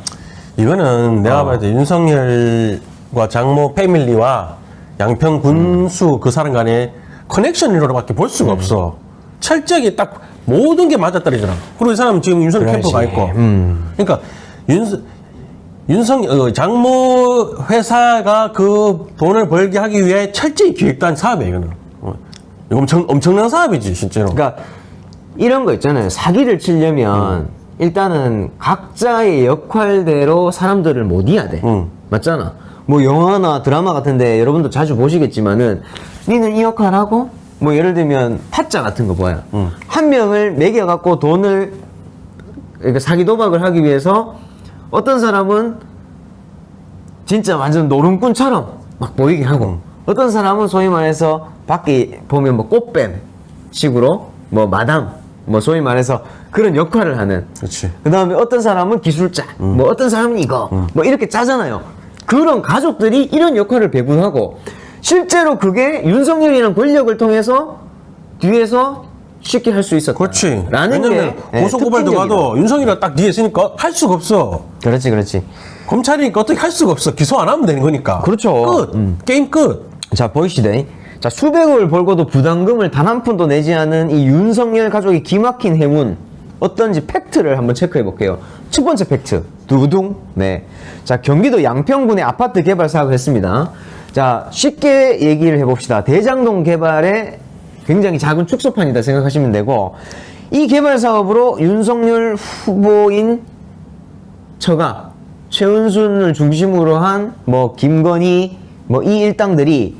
이거는 내가 봤을 때 윤석열과 장모 패밀리와 양평 군수 그 사람 간의 커넥션으로밖에 볼 수가 없어. 철저하게 딱 모든 게 맞아떨어지잖아. 그리고 이 사람 지금 윤석열 캠프가 있고. 그러니까 장모 회사가 그 돈을 벌게 하기 위해 철저히 기획단 사업이야, 이거는. 이거 엄청난 사업이지, 실제로. 그러니까 이런 거 있잖아요. 사기를 치려면 일단은 각자의 역할대로 사람들을 못 이어야 돼. 맞잖아. 뭐 영화나 드라마 같은데 여러분도 자주 보시겠지만은 니는 이 역할 하고 뭐 예를 들면 타짜 같은 거 봐요. 한 명을 매겨갖고 돈을 그러니까 사기 도박을 하기 위해서 어떤 사람은 진짜 완전 노름꾼처럼 막 보이게 하고 어떤 사람은 소위 말해서 밖에 보면 뭐 꽃뱀 식으로 뭐 마담 뭐 소위 말해서 그런 역할을 하는. 그렇지. 그 다음에 어떤 사람은 기술자, 뭐 어떤 사람은 이거, 뭐 이렇게 짜잖아요. 그런 가족들이 이런 역할을 배분하고 실제로 그게 윤석열이라는 권력을 통해서 뒤에서 쉽게 할 수 있었다. 그렇지. 라는 왜냐면 게 고소고발 들어가도 윤석열이가 딱 뒤에 있으니까 할 수가 없어. 그렇지. 검찰이니까 어떻게 할 수가 없어. 기소 안 하면 되는 거니까. 그렇죠. 끝. 게임 끝. 자, 보이시대. 자, 수백억을 벌고도 부담금을 단 한 푼도 내지 않은 이 윤석열 가족의 기막힌 행운. 어떤지 팩트를 한번 체크해 볼게요. 첫 번째 팩트. 두둥. 네. 자, 경기도 양평군의 아파트 개발 사업을 했습니다. 자, 쉽게 얘기를 해봅시다. 대장동 개발의 굉장히 작은 축소판이다 생각하시면 되고, 이 개발 사업으로 윤석열 후보인 처가, 최은순을 중심으로 한, 뭐, 김건희, 뭐, 이 일당들이,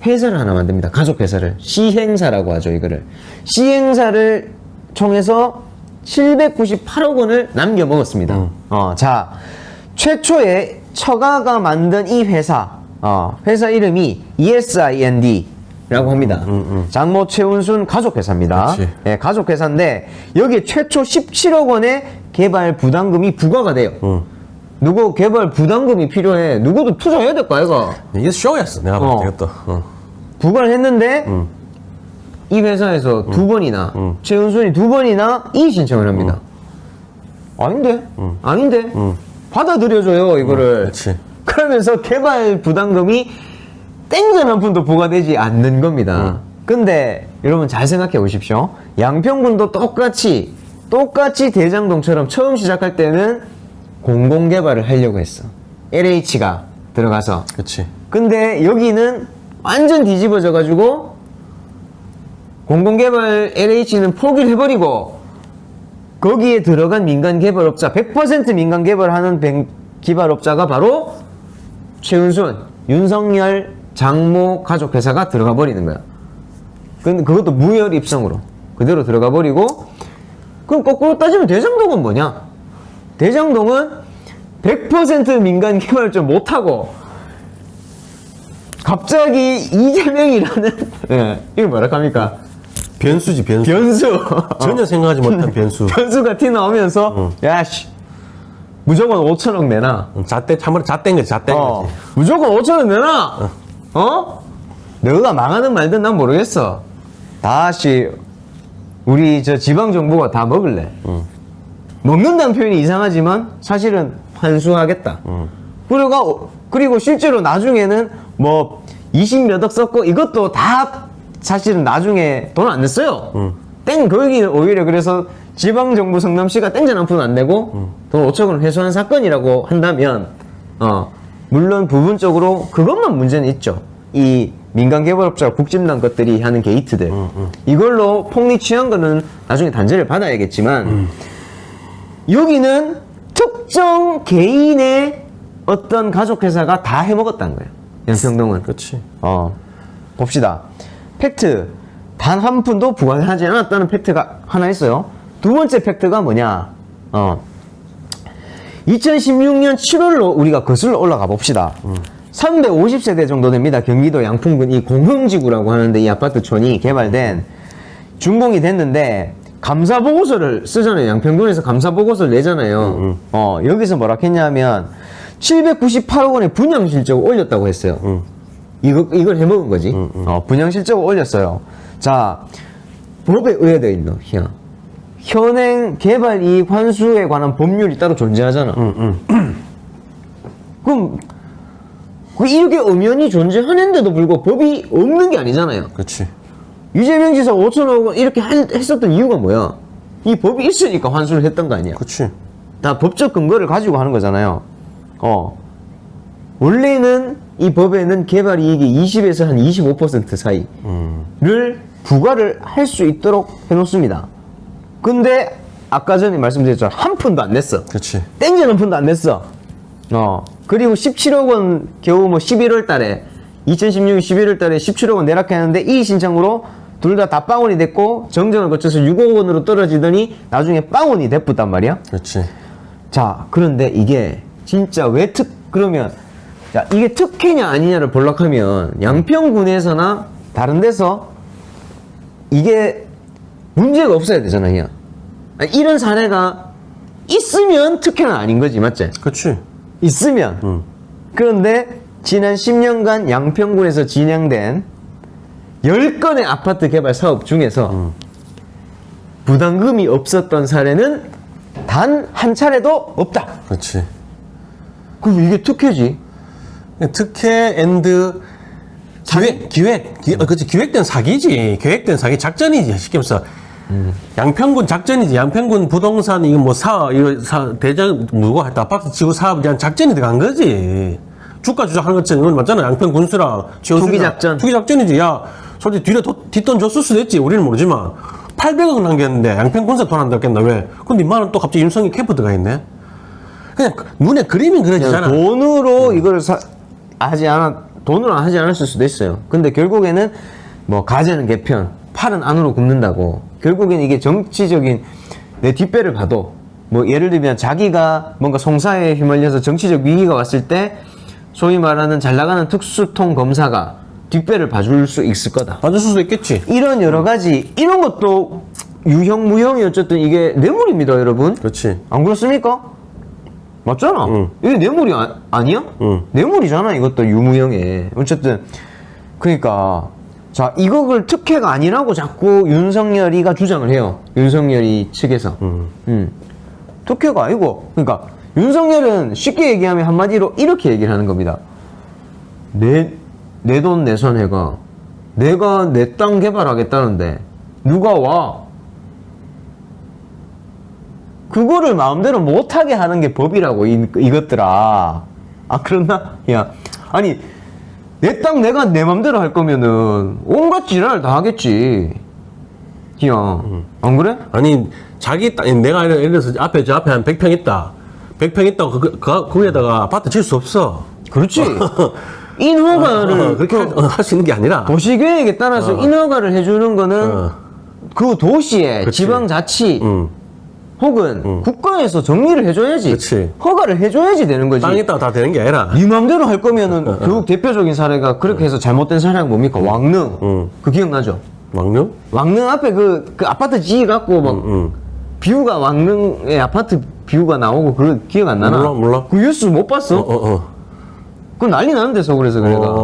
회사를 하나 만듭니다. 가족 회사를. 시행사라고 하죠, 이거를. 시행사를 통해서 798억 원을 남겨 먹었습니다. 자, 최초에 처가가 만든 이 회사, 회사 이름이 ESIND라고 합니다. 장모 최은순 가족회사입니다. 예, 가족회사인데, 여기에 최초 17억 원의 개발 부담금이 부과가 돼요. 누구 개발 부담금이 필요해. 누구도 투자해야 될 거 아이가. 이게 쇼였어. 내가 봤을 때 이것도. 부과를 했는데 이 회사에서 두 번이나 최은순이 두 번이나 이의 신청을 합니다. 아닌데? 아닌데? 받아들여줘요 이거를. 그렇지. 그러면서 개발 부담금이 땡전 한 푼도 부과되지 않는 겁니다. 근데 여러분 잘 생각해 보십시오. 양평군도 똑같이 대장동처럼 처음 시작할 때는 공공개발을 하려고 했어. LH가 들어가서. 그렇지. 근데 여기는 완전 뒤집어져 가지고 공공개발 LH는 포기를 해버리고 거기에 들어간 민간개발업자 100% 민간개발하는 개발업자가 바로 최은순, 윤석열 장모 가족회사가 들어가 버리는 거야. 근데 그것도 무혈 입성으로 그대로 들어가 버리고, 그럼 거꾸로 따지면 대장동은 뭐냐? 대장동은 100% 민간 개발을 못하고 갑자기 이재명이라는 예, 이거 뭐라 합니까? 변수지, 변수. 변수. 전혀 생각하지 못한 변수. 변수가 튀나오면서 야씨 무조건 5천억 내놔. 잣대, 참으로 잣대인 거지, 잣대인 거지. 무조건 5천원 내놔! 너가 망하든 말든 난 모르겠어. 다시, 우리 저 지방정부가 다 먹을래. 먹는다는 표현이 이상하지만 사실은 환수하겠다. 그리고 실제로 나중에는 뭐 20몇억 썼고 이것도 다 사실은 나중에 돈 안 냈어요. 거기 오히려 그래서 지방정부 성남시가 땡전 한 푼 안 내고 돈 5천원 회수한 사건이라고 한다면, 물론 부분적으로 그것만 문제는 있죠. 이 민간개발업자 국진난 것들이 하는 게이트들. 이걸로 폭리 취한 거는 나중에 단죄를 받아야겠지만, 여기는 특정 개인의 어떤 가족회사가 다 해먹었다는 거예요. 연평동은. 그렇지. 봅시다. 팩트. 단 한 푼도 부과하지 않았다는 팩트가 하나 있어요. 두 번째 팩트가 뭐냐. 2016년 7월로 우리가 거슬러 올라가 봅시다. 350세대 정도 됩니다. 경기도 양풍군 이 공흥지구라고 하는데 이 아파트촌이 개발된 준공이 됐는데 감사보고서를 쓰잖아요. 양평군에서 감사보고서를 내잖아요. 여기서 뭐라 했냐면 798억 원의 분양 실적을 올렸다고 했어요. 이걸 해먹은 거지. 분양 실적을 올렸어요. 자, 법에 의해되어 있노, 현행 개발 이익 환수에 관한 법률이 따로 존재하잖아. 그럼 이렇게 엄연히 존재하는데도 불구하고 법이 없는 게 아니잖아요. 그렇지. 이재명 지사 5천억 원 이렇게 했었던 이유가 뭐야? 이 법이 있으니까 환수를 했던 거 아니야? 그렇지. 다 법적 근거를 가지고 하는 거잖아요. 원래는 이 법에는 개발 이익이 20에서 한 25% 사이를 부과를 할 수 있도록 해놓습니다. 근데 아까 전에 말씀드렸죠. 한 푼도 안 냈어. 그렇지. 땡전 한 푼도 안 냈어. 그리고 17억 원 겨우 뭐 11월 달에 2016년 11월 달에 17억 원 내락했는데 이 신청으로 둘 다 빵원이 됐고 정정을 거쳐서 6억 원으로 떨어지더니 나중에 빵원이 됐단 말이야. 그렇지. 자, 그런데 이게 진짜 왜 그러면 자, 이게 특혜냐 아니냐를 볼락하면 양평군에서나 다른 데서 이게 문제가 없어야 되잖아요. 이런 사례가 있으면 특혜는 아닌 거지, 맞지? 그렇지. 있으면. 그런데 지난 10년간 양평군에서 진행된 10건의 아파트 개발 사업 중에서 부담금이 없었던 사례는 단 한 차례도 없다. 그렇지. 그럼 이게 특혜지. 특혜 앤드 그렇지. 기획된 사기지. 계획된 사기 작전이지. 쉽게 말해서 양평군 작전이지. 양평군 부동산 이거 대장 누구 하여튼 아파트 지구 사업에 대한 작전이 들어간 거지. 주가 조작하는 것처럼 이건 맞잖아. 양평군수랑 투기 작전. 투기 작전이지. 야, 솔직히 뒤에 뒷돈 줬을 수도 있지. 우리는 모르지만 800억 남겼는데 양평군사 돈 안 들었겠나 왜? 근데 이만원 또 갑자기 윤석열 캠프 들어가 있네. 그냥 눈에 그림이 그려지잖아. 돈으로 이걸 돈으로 하지 않았을 수도 있어요. 근데 결국에는 뭐 가재는 개편, 팔은 안으로 굽는다고. 결국에는 이게 정치적인 내 뒷배를 봐도 뭐 예를 들면 자기가 뭔가 송사에 휘말려서 정치적 위기가 왔을 때 소위 말하는 잘 나가는 특수통 검사가 뒷배를 봐줄 수 있을 거다. 봐줄 수도 있겠지. 이런 여러 가지 이런 것도 유형 무형이 어쨌든 이게 뇌물입니다, 여러분. 그렇지. 안 그렇습니까? 맞잖아. 이게 뇌물이 아니야? 뇌물이잖아, 이것도 유무형에. 어쨌든 그러니까 자, 이거를 특혜가 아니라고 자꾸 윤석열이가 주장을 해요. 윤석열이 측에서. 특혜가 아니고, 그러니까 윤석열은 쉽게 얘기하면 한마디로 이렇게 얘기를 하는 겁니다. 내 돈 내산해가 내가 내 땅 개발하겠다는데 누가 와? 그거를 마음대로 못하게 하는 게 법이라고, 이것들아. 아, 그렇나? 야, 아니, 내 땅 내가 내 맘대로 할 거면은 온갖 지랄 다 하겠지. 야, 안 그래? 아니, 자기 땅, 내가 예를 들어서 앞에 한 100평 있다. 100평 있다고 거기에다가 아파트 질 수 없어. 그렇지. 인허가를 그렇게 할 수 있는 게 아니라. 도시계획에 따라서 인허가를 해주는 거는 그 도시의 그치. 지방자치 혹은 국가에서 정리를 해줘야지. 그치. 허가를 해줘야지 되는 거지. 땅 있다고 다 되는 게 아니라. 네 맘대로 할 거면은 결국 대표적인 사례가 그렇게 해서 잘못된 사례가 뭡니까? 왕릉. 그 기억나죠? 왕릉? 왕릉 앞에 그 아파트 지어갖고 막 뷰가 왕릉의 아파트 뷰가 나오고 그거 기억 안 나나? 몰라. 그 뉴스 못 봤어? 그건 난리 나는데 서울에서 그래가.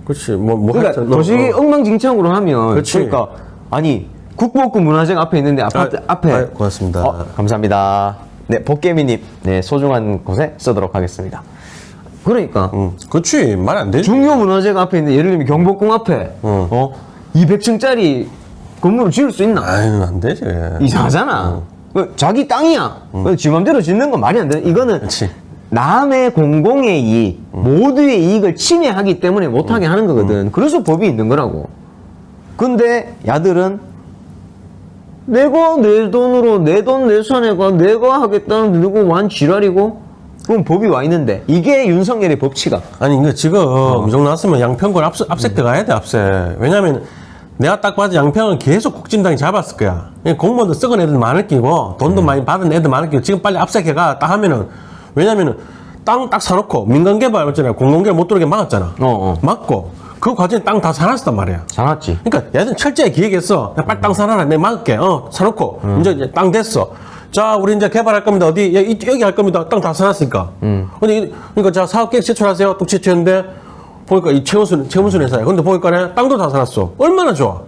그렇지. 그러니까 하여튼, 도시 엉망진창으로 하면 그치. 그러니까 아니 국보급 문화재가 앞에 있는데 아파트 앞에 고맙습니다. 감사합니다. 네, 복개미님, 네, 소중한 곳에 쓰도록 하겠습니다. 그러니까 그렇지. 말 안 되지. 중요 문화재가 앞에 있는데 예를 들면 경복궁 앞에 200층짜리 건물을 지을 수 있나? 아유, 안 되지. 이상하잖아. 그 자기 땅이야. 지 맘대로 짓는 건 말이 안 돼. 이거는 그렇지. 남의 공공의 이익, 모두의 이익을 침해하기 때문에 못하게 하는 거거든. 그래서 법이 있는 거라고. 근데 야들은 내가 내 돈으로 내 돈 내산해가 내가 하겠다는데 누구 완 지랄이고? 그럼 법이 와 있는데 이게 윤석열의 법치가. 아니, 이거 지금 무정 나왔으면 양평군 앞색 들어가야 돼, 앞색. 왜냐면 내가 딱 봐도 양평은 계속 국진당이 잡았을 거야. 공무원도 썩은 애들 많을 끼고 돈도 많이 받은 애들 많을 끼고 지금 빨리 앞색해가 딱 하면은 왜냐면은 땅 딱 사놓고 민간개발 있잖아요. 공공개발 못 들어오게 막았잖아. 막고 그 과정에 땅 다 사놨단 말이야. 사놨지. 그러니까 얘들은 철저히 기획했어. 야, 빨리 땅 사놔라. 내가 막을게. 사놓고 이제 땅 됐어. 자, 우리 이제 개발할 겁니다. 어디? 여기 할 겁니다. 땅 다 사놨으니까. 근데 그러니까 자, 사업계획 제출하세요. 뚝 제출했는데 보니까 이 최문순 회사야. 근데 보니까 땅도 다 사놨어. 얼마나 좋아.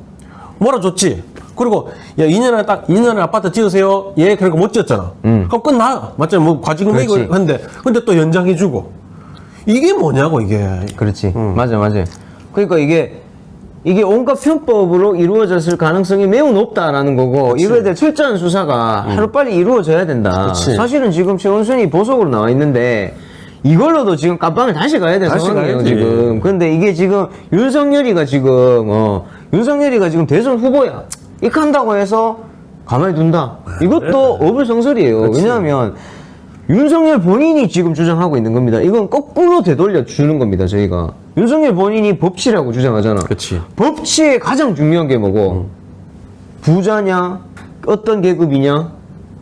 몰아줬지. 그리고 야 2년에 아파트 지으세요. 예, 그러니까 못 지었잖아. 그럼 끝나. 맞잖아. 뭐 과징금 내고 그렇지. 했는데 근데 또 연장해주고. 이게 뭐냐고 이게. 그렇지. 맞아. 그러니까 이게 온갖 편법으로 이루어졌을 가능성이 매우 높다라는 거고, 그치. 이거에 대해 철저한 수사가 하루빨리 이루어져야 된다. 그치. 사실은 지금 최원순이 보석으로 나와 있는데, 이걸로도 지금 깜빵을 다시 가야 되는 다시 상황이에요, 가야지. 지금. 근데 이게 지금 윤석열이가 지금 대선 후보야. 이렇게 한다고 해서 가만히 둔다. 이것도 어불성설이에요. 그치. 왜냐하면, 윤석열 본인이 지금 주장하고 있는 겁니다. 이건 거꾸로 되돌려 주는 겁니다, 저희가. 윤석열 본인이 법치라고 주장하잖아. 그치. 법치의 가장 중요한 게 뭐고? 부자냐? 어떤 계급이냐?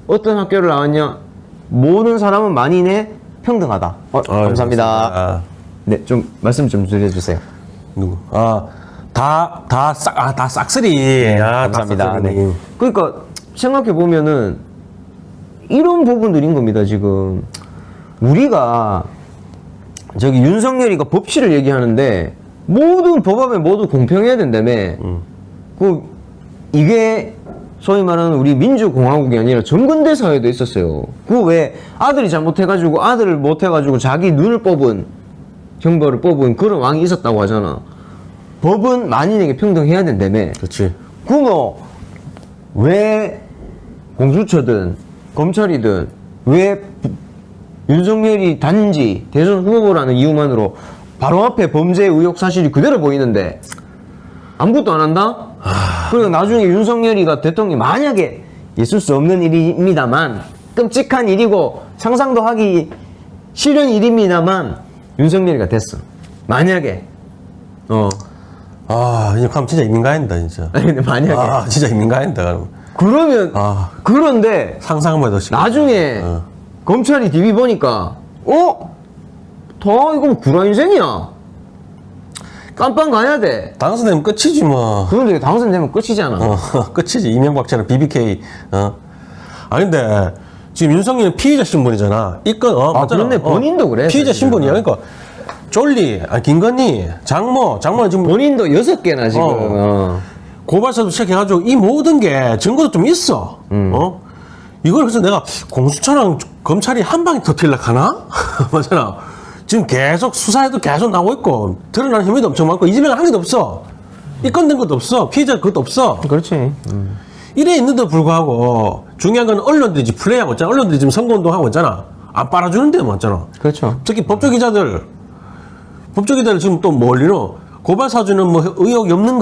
어떤 학교를 나왔냐? 모든 사람은 만인의 평등하다. 감사합니다. 감사합니다. 네, 좀 말씀 좀 드려주세요. 누구? 다 싹쓸이. 감사합니다. 네. 그러니까 생각해 보면은 이런 부분들인 겁니다, 지금. 우리가 저기 윤석열이가 법치를 얘기하는데 모든 법안에 모두 공평해야 된다며. 이게 소위 말하는 우리 민주공화국이 아니라 정근대 사회도 있었어요. 그 왜 아들이 잘못해가지고 아들을 못해가지고 자기 눈을 뽑은 형벌을 뽑은 그런 왕이 있었다고 하잖아. 법은 만인에게 평등해야 된다며. 그렇지. 그거 왜 공수처든 검찰이든 왜 윤석열이 단지 대선 후보라는 이유만으로 바로 앞에 범죄 의혹 사실이 그대로 보이는데 아무것도 안 한다? 그러니까 나중에 윤석열이가 대통령이 만약에 있을 수 없는 일입니다만 끔찍한 일이고 상상도 하기 싫은 일입니다만 윤석열이가 됐어. 만약에 이제 그럼 진짜 이민가인다 진짜. 아니 근데 만약에 진짜 이민가인다 그럼. 그러면 그런데 상상만 해도 지금. 나중에 검찰이 DB 보니까 다 이거 구라 인생이야. 깜빵 가야 돼. 당선되면 끝이지 뭐. 그런데 당선되면 끝이잖아. 끝이지. 이명박처럼 BBK. 근데 지금 윤석열은 피의자 신분이잖아. 이건 맞잖아. 그런데 본인도 그래, 피의자 사실은. 신분이야. 그러니까 쫄리, 김건희, 장모는 지금 본인도 6개나 지금. 고발사도 시작해가지고 이 모든 게 증거도 좀 있어. 이걸 그래서 내가 공수처랑 검찰이 한 방에 터뜨리려 하나? 맞잖아. 지금 계속 수사에도 계속 나오고 있고 드러나는 혐의도 엄청 많고 이재명 한 개도 없어. 입건된 것도 없어. 피해자 그것도 없어. 그렇지. 이래 있는데도 불구하고 중요한 건 언론들이 지금 플레이하고 있잖아. 언론들이 지금 선거운동하고 있잖아. 안 빨아주는데 맞잖아. 그렇죠. 특히 법조기자들 지금 또 멀리로 고발사주는 뭐 의혹이 없는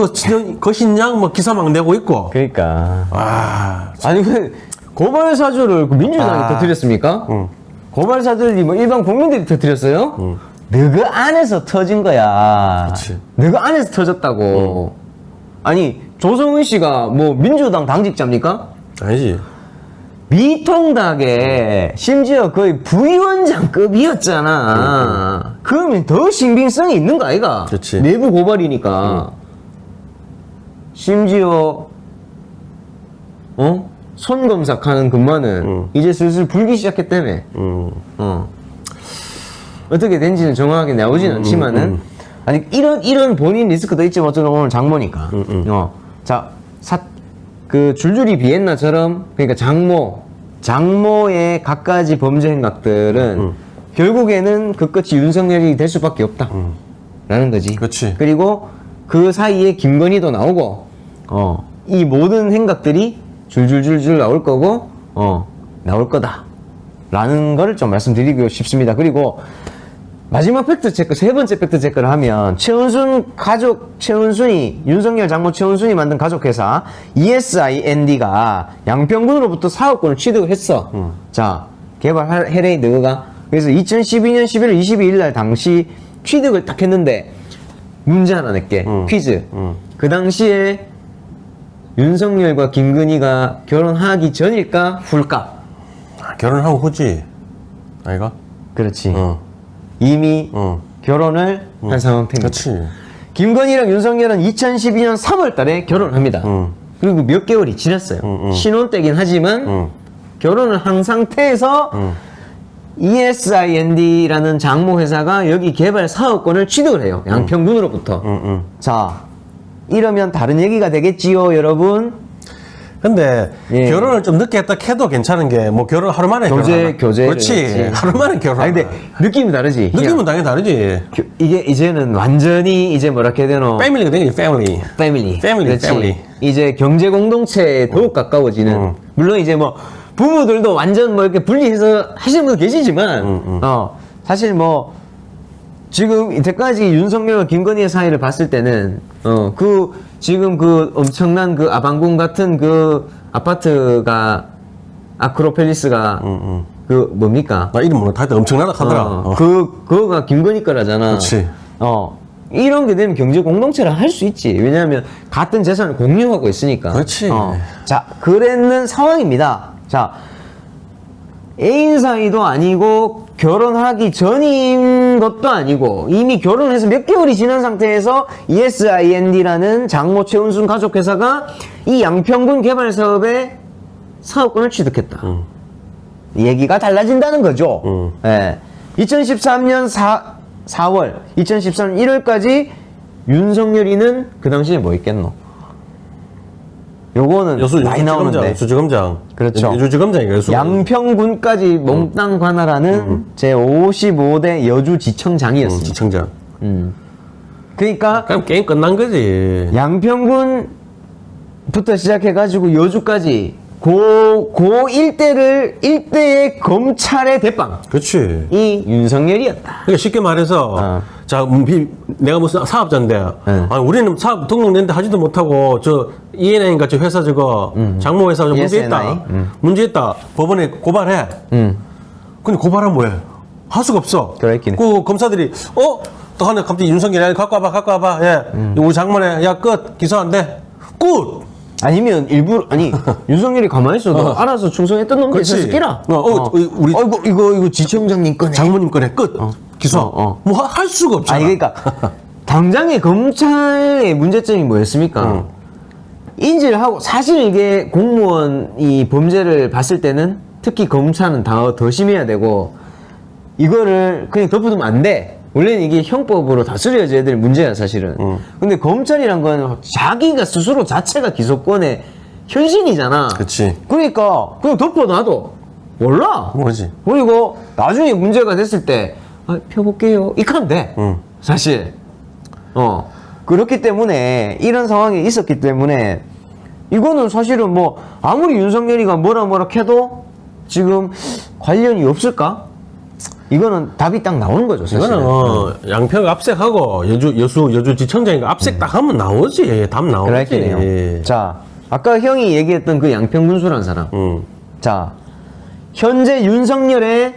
것이냐 뭐 기사막 내고 있고. 그러니까. 아, 아니, 그 고발사주를 그 민주당이 터뜨렸습니까? 고발사주들이 뭐 일반 국민들이 터뜨렸어요? 너가 안에서 터진 거야. 그치. 너가 안에서 터졌다고. 아니, 조성은 씨가 뭐 민주당 당직자입니까? 아니지. 미통당에 심지어 거의 부위원장급이었잖아. 그러면 더 신빙성이 있는 거 아이가? 그치. 내부 고발이니까. 심지어 손검사하는 근무는 이제 슬슬 불기 시작했다며. 어떻게 된지는 정확하게 나오진 않지만은 아니 이런 본인 리스크도 있지만 어쩌면 오늘 장모니까. 자, 그 줄줄이 비엔나처럼 그러니까 장모의 갖가지 범죄 행각들은 결국에는 그 끝이 윤석열이 될 수밖에 없다. 라는 거지. 그치. 그리고 그 사이에 김건희도 나오고 이 모든 행각들이 줄줄줄줄 나올 거고 나올 거다. 라는 거를 좀 말씀드리고 싶습니다. 그리고 마지막 팩트체크, 세 번째 팩트체크를 하면 윤석열 장모 최은순이 만든 가족회사 ESIND가 양평군으로부터 사업권을 취득을 했어. 자, 개발해래 너가. 그래서 2012년 11월 22일 날 당시 취득을 딱 했는데 문제 하나 낼게. 퀴즈. 그 당시에 윤석열과 김건희가 결혼하기 전일까 후일까? 결혼하고 후지. 아이가? 그렇지. 이미 결혼을 한 상황입니다. 그렇지. 김건희랑 윤석열은 2012년 3월 달에 결혼합니다. 그리고 몇 개월이 지났어요. 신혼 때긴 하지만 결혼을 한 상태에서 ESIND라는 장모 회사가 여기 개발 사업권을 취득을 해요. 양평군으로부터. 자, 이러면 다른 얘기가 되겠지요, 여러분. 근데 예. 결혼을 좀 늦게 했다 해도 괜찮은 게 뭐 결혼 하루 만에 교제. 그렇지. 하루 만에 결혼. 아니, 근데 느낌이 다르지. 느낌은 당연히 다르지. 이게 이제는 완전히 이제 뭐라 해야 되노? 패밀리가 되지. 패밀리. 패밀리. 패밀리. 이제 경제 공동체에 더욱 가까워지는. 물론 이제 뭐 부모들도 완전 뭐 이렇게 분리해서 하시는 분도 계시지만, 사실 뭐 지금 이때까지 윤석열과 김건희의 사이를 봤을 때는, 지금 그 엄청난 그 아방궁 같은 그 아파트가 아크로펠리스가 그 뭡니까? 나 이름 모르 다들 엄청나다 하더라. 그거가 김건희 거라잖아. 그렇지. 이런 게 되면 경제 공동체를 할 수 있지. 왜냐하면 같은 재산을 공유하고 있으니까. 그렇지. 자, 그랬는 상황입니다. 자, 애인 사이도 아니고 결혼하기 전인 것도 아니고 이미 결혼해서 몇 개월이 지난 상태에서 ESIND라는 장모 최은순 가족회사가 이 양평군 개발 사업에 사업권을 취득했다. 얘기가 달라진다는 거죠. 예. 2013년 4월, 2013년 1월까지 윤석열이는 그 당시에 뭐 있겠노? 요거는 많이 나오는데. 수지검장. 그렇죠. 수지검장이에요. 양평군까지 몽땅 관할하는 제55대 여주지청장이었습니다. 지청장. 그러니까 그럼 게임 끝난 거지. 양평군부터 시작해가지고 여주까지 일대의 검찰의 대빵. 그렇지. 이 윤석열이었다. 그러니까 쉽게 말해서 자, 내가 무슨 사업자인데 아니, 우리는 사업 등록냈는데 하지도 못하고 저 ENI인가 저 회사 저거 장모 회사 문제 있다. 문제 있다. 법원에 고발해. 근데 고발하면 뭐해? 할 수가 없어. 그랬긴 해. 그 검사들이 또 하네 갑자기 윤석열이 갖고 와봐. 예. 우리 장모네 야 끝 기소한대. 끝. 아니면 일부러 윤석열이 가만히 있어도 알아서 충성했던 놈들 그렇지. 있었을 끼라. 우리 이거 지청장님 거네. 장모님 거네 끝. 기소. 뭐 할 수가 없잖아. 아니 그러니까 당장의 검찰의 문제점이 뭐였습니까? 인지를 하고 사실 이게 공무원이 범죄를 봤을 때는 특히 검찰은 더 심해야 되고 이거를 그냥 덮어두면 안 돼. 원래는 이게 형법으로 다스려져야 될 문제야 사실은. 근데 검찰이란 건 자기가 스스로 자체가 기소권의 현신이잖아. 그치. 그러니까 그냥 덮어놔도 몰라. 뭐지? 그리고 나중에 문제가 됐을 때 펴볼게요. 이렇게 하면 돼. 사실. 그렇기 때문에 이런 상황이 있었기 때문에 이거는 사실은 뭐 아무리 윤석열이가 뭐라 해도 지금 관련이 없을까? 이거는 답이 딱 나오는 거죠. 사실은. 이거는 양평 압색하고 여주지청장이가 압색 딱 하면 나오지. 답 나오지. 그렇겠네요. 자, 아까 형이 얘기했던 그 양평 군수라는 사람. 자, 현재 윤석열의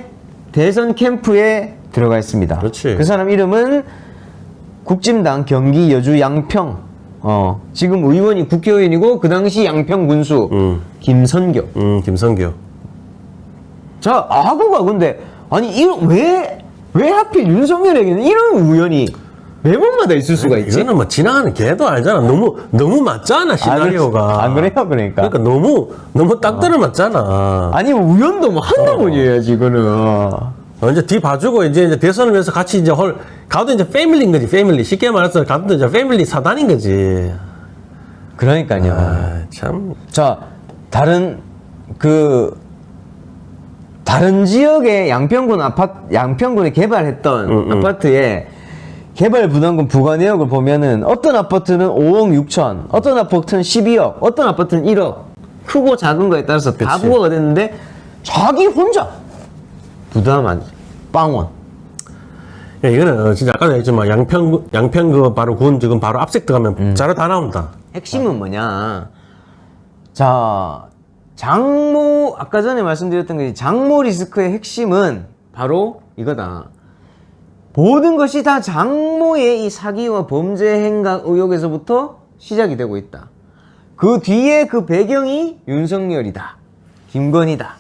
대선 캠프에 들어가 있습니다. 그렇지. 그 사람 이름은 국진당 경기 여주 양평. 지금 의원이 국회의원이고 그 당시 양평 군수 김선교. 김선교. 자, 아구가 근데 아니 왜 하필 윤석열에게는 이런 우연이 매번마다 있을 수가 있지? 이거는 뭐 지나가는 걔도 알잖아. 너무 맞잖아 시나리오가. 안 그래요, 그러니까. 그러니까 너무 딱 들어맞잖아. 아니 우연도 뭐 한두 번이어야지 이거는. 이제 뒤 봐주고 이제 대선을 위해서 같이 이제 가도 이제 패밀리인 거지. 패밀리 쉽게 말해서 가도 이제 패밀리 사단인 거지. 그러니까요. 아, 참. 자, 다른 지역의 양평군에 개발했던 아파트에 개발 부담금 부과 내역을 보면은 어떤 아파트는 5억 6천, 어떤 아파트는 12억, 어떤 아파트는 1억. 크고 작은 거에 따라서 다 그치. 부과가 됐는데 자기 혼자 부담한 빵원. 야, 이거는 진짜 아까도 얘기했지만 양평 그 바로 군 지금 바로 압색 들어가면 자료 다 나온다. 핵심은 뭐냐? 자, 아까 전에 말씀드렸던 그 장모 리스크의 핵심은 바로 이거다. 모든 것이 다 장모의 이 사기와 범죄 행각 의혹에서부터 시작이 되고 있다. 그 뒤에 그 배경이 윤석열이다. 김건희다.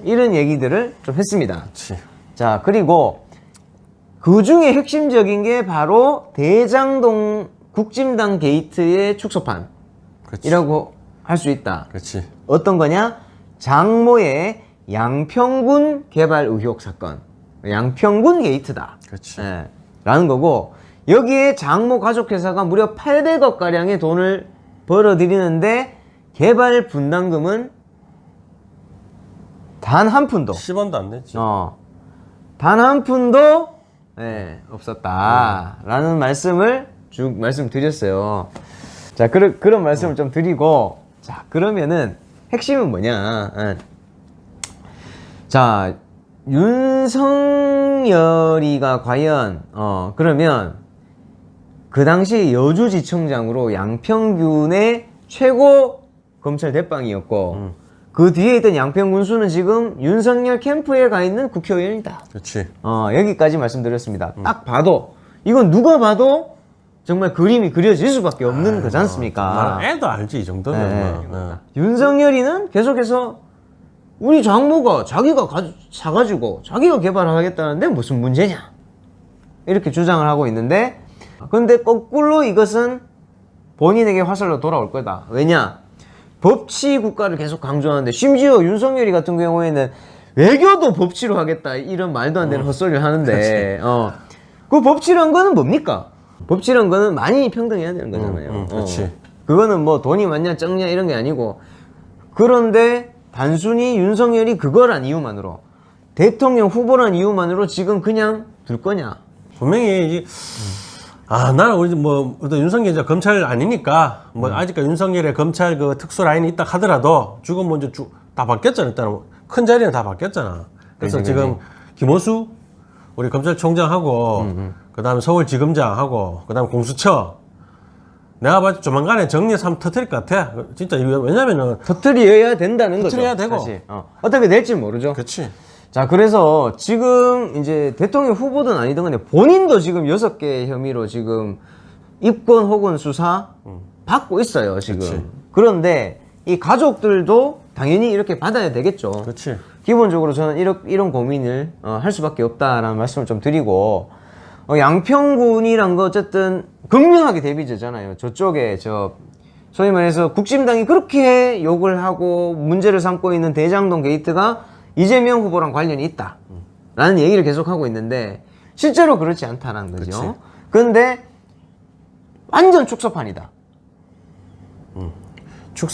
이런 얘기들을 좀 했습니다. 그치. 자, 그리고 그 중에 핵심적인 게 바로 대장동 국진당 게이트의 축소판이라고 할 수 있다. 그렇지. 어떤 거냐? 장모의 양평군 개발 의혹 사건. 양평군 게이트다. 그렇지. 예, 라는 거고, 여기에 장모 가족회사가 무려 800억 가량의 돈을 벌어들이는데 개발 분담금은 단 한 푼도 10원도 안 냈지. 단 한 푼도 없었다 라는 말씀을 쭉 말씀드렸어요. 자, 그런 말씀을 좀 드리고, 자, 그러면은 핵심은 뭐냐? 자, 윤석열이가 과연 그러면 그 당시 여주지청장으로 양평군의 최고 검찰 대빵이었고 그 뒤에 있던 양평 군수는 지금 윤석열 캠프에 가 있는 국회의원이다. 그렇지. 여기까지 말씀드렸습니다. 딱 봐도 이건 누가 봐도 정말 그림이 그려질 수밖에 없는 거지 않습니까? 애도 알지 이 정도면. 윤석열이는 계속해서 우리 장모가 자기가 사가지고 자기가 개발하겠다는데 무슨 문제냐 이렇게 주장을 하고 있는데, 근데 거꾸로 이것은 본인에게 화살로 돌아올 거다. 왜냐? 법치 국가를 계속 강조하는데, 심지어 윤석열이 같은 경우에는 외교도 법치로 하겠다 이런 말도 안 되는 헛소리를 하는데, 그 법치란 거는 뭡니까? 법치란 거는 만인이 평등해야 되는 거잖아요. 그렇지. 그거는 뭐 돈이 많냐 적냐 이런 게 아니고, 그런데 단순히 윤석열이 그거란 이유만으로, 대통령 후보란 이유만으로 지금 그냥 둘 거냐? 분명히 나는 우리 어떤 윤석열이 이제 검찰 아니니까 아직까지 윤석열의 검찰 그 특수 라인이 있다 하더라도 지금 먼저 다 바뀌었잖아. 일단 큰 자리는 다 바뀌었잖아. 그래서 그치. 지금 김호수 우리 검찰총장하고 그다음에 서울지검장하고 그다음에 공수처, 내가 봤을 때 조만간에 정리해서 한번 터뜨릴 것 같아. 진짜 이거 왜냐면은 터뜨려야 된다는 거죠. 터뜨려야 되고. 사실. 어떻게 될지 모르죠. 그렇지. 자, 그래서 지금 이제 대통령 후보든 아니든 간에 본인도 지금 6개 혐의로 지금 입건 혹은 수사 받고 있어요, 지금. 그치. 그런데 이 가족들도 당연히 이렇게 받아야 되겠죠. 그렇지. 기본적으로 저는 이런 고민을 할 수밖에 없다라는 말씀을 좀 드리고, 양평군이란 거 어쨌든 극명하게 대비제잖아요. 저쪽에 소위 말해서 국진당이 그렇게 욕을 하고 문제를 삼고 있는 대장동 게이트가 이재명 후보랑 관련이 있다. 라는 얘기를 계속 하고 있는데 실제로 그렇지 않다는 거죠. 그런데 완전 축소판이다.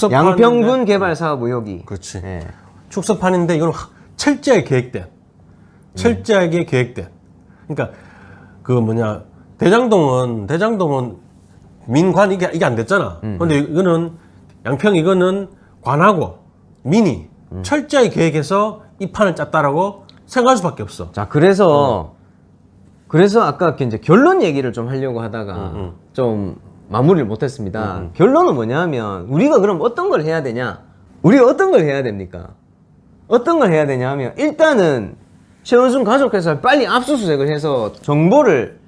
양평군 개발 사업 의혹이. 그렇지. 예. 축소판인데 이건 철저하게 계획된. 철저하게 계획된. 그러니까 그 뭐냐 대장동은 민관 이게 안 됐잖아. 근데 이거는 양평 이거는 관하고 민이 철저히 계획해서 이 판을 짰다라고 생각할 수밖에 없어. 자, 그래서 아까 이제 결론 얘기를 좀 하려고 하다가 좀 마무리를 못했습니다. 결론은 뭐냐면 우리가 그럼 어떤 걸 해야 되냐? 우리가 어떤 걸 해야 됩니까? 어떤 걸 해야 되냐 하면 일단은 최은순 가족회사를 빨리 압수수색을 해서 정보를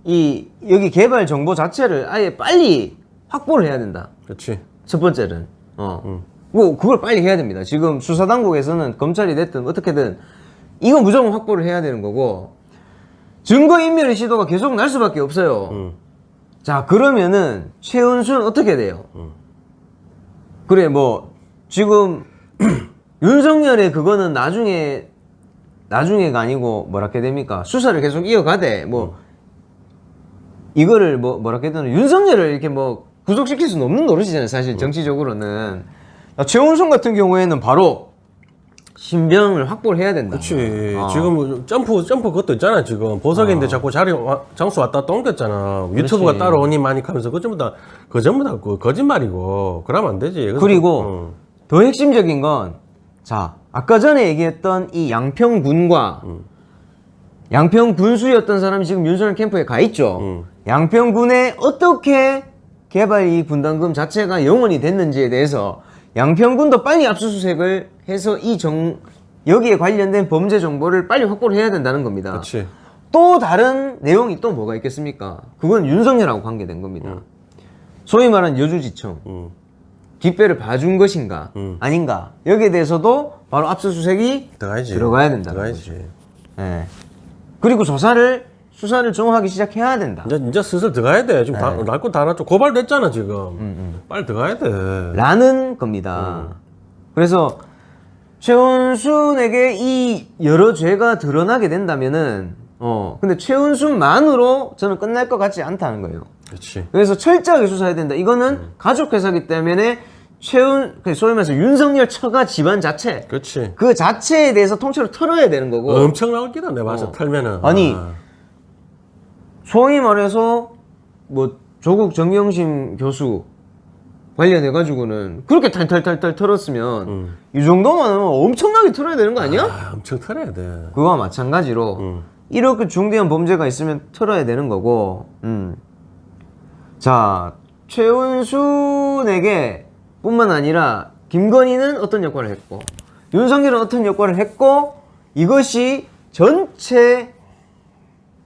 여기 개발 정보 자체를 아예 빨리 확보를 해야 된다. 그렇지. 첫 번째는 그걸 빨리 해야 됩니다. 지금 수사당국에서는 검찰이 됐든 어떻게든 이건 무조건 확보를 해야 되는 거고 증거인멸의 시도가 계속 날 수밖에 없어요. 자, 그러면은 최은순 어떻게 돼요? 그래 뭐 지금 윤석열의 그거는 나중에가 아니고 뭐랄까 됩니까? 수사를 계속 이어가되 뭐 이거를 뭐랄까 되나 윤석열을 이렇게 뭐 구속시킬 수는 없는 노릇이잖아요. 사실 정치적으로는. 최은순 같은 경우에는 바로 신병을 확보를 해야 된다. 그렇지. 지금 점프 그것도 있잖아. 지금 보석인데 자꾸 장소 왔다 갔다 옮겼잖아. 유튜브가 따라오니 많이 하면서 그거 전부 다 거짓말이고 그러면 안 되지. 그리고 더 핵심적인 건 자, 아까 전에 얘기했던 이 양평군과 양평군수였던 사람이 지금 윤석열 캠프에 가 있죠. 양평군에 어떻게 개발 이 분담금 자체가 영원이 됐는지에 대해서 양평군도 빨리 압수수색을 해서 여기에 관련된 범죄 정보를 빨리 확보를 해야 된다는 겁니다. 그렇지. 또 다른 내용이 또 뭐가 있겠습니까? 그건 윤석열하고 관계된 겁니다. 소위 말하는 여주지청. 뒷배를 봐준 것인가 아닌가 여기에 대해서도 바로 압수수색이 들어가야 된다. 들어가야지. 네. 그리고 수사를 정확하게 시작해야 된다. 이제 슬슬 들어가야 돼. 지금 날 거 다 났죠. 고발됐잖아 지금. 빨리 들어가야 돼. 라는 겁니다. 그래서 최은순에게 이 여러 죄가 드러나게 된다면은 근데 최은순만으로 저는 끝날 것 같지 않다는 거예요. 그렇지. 그래서 철저하게 수사해야 된다. 이거는 가족회사기 때문에 소위 말해서 윤석열 처가 집안 자체. 그렇지. 그 자체에 대해서 통째로 털어야 되는 거고. 엄청 나올 기다 내 봐서 털면은. 아니, 소위 말해서 뭐 조국 정경심 교수 관련해가지고는 그렇게 탈탈탈탈 털었으면 이 정도만 하면 엄청나게 털어야 되는 거 아니야? 엄청 털어야 돼. 그거와 마찬가지로 이렇게 중대한 범죄가 있으면 털어야 되는 거고. 자, 최은순에게 뿐만 아니라 김건희는 어떤 역할을 했고 윤석열은 어떤 역할을 했고 이것이 전체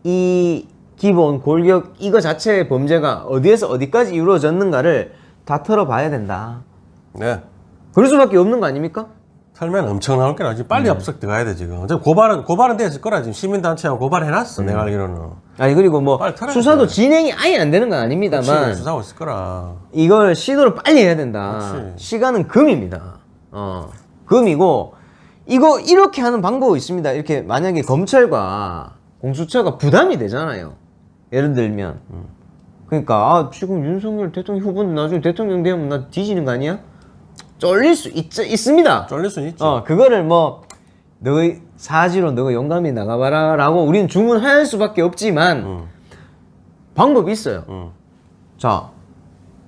이 기본 골격 이거 자체의 범죄가 어디에서 어디까지 이루어졌는가를 다 털어봐야 된다. 네. 그럴 수밖에 없는 거 아닙니까? 털면 엄청 나올 게라 지금 빨리 압수수색 들어가야 돼 지금. 어차피 고발은 됐을 거라 지금 시민단체하고 고발해놨어 내가 알기로는. 아니 그리고 뭐 빨리 털어야 수사도 돼. 진행이 아예 안 되는 건 아닙니다만 그렇지, 수사하고 있을 거라. 이걸 시도를 빨리 해야 된다. 그렇지. 시간은 금입니다. 금이고 이거 이렇게 하는 방법이 있습니다. 이렇게 만약에 검찰과 공수처가 부담이 되잖아요. 예를 들면 그러니까 지금 윤석열 대통령 후보는 나중에 대통령 되면 나 뒤지는 거 아니야? 쫄릴 수 있습니다. 쫄릴 수는 있지. 그거를 뭐 너희 사지로 너가 용감히 나가봐라 라고 우리는 주문할 수밖에 없지만 방법이 있어요. 자,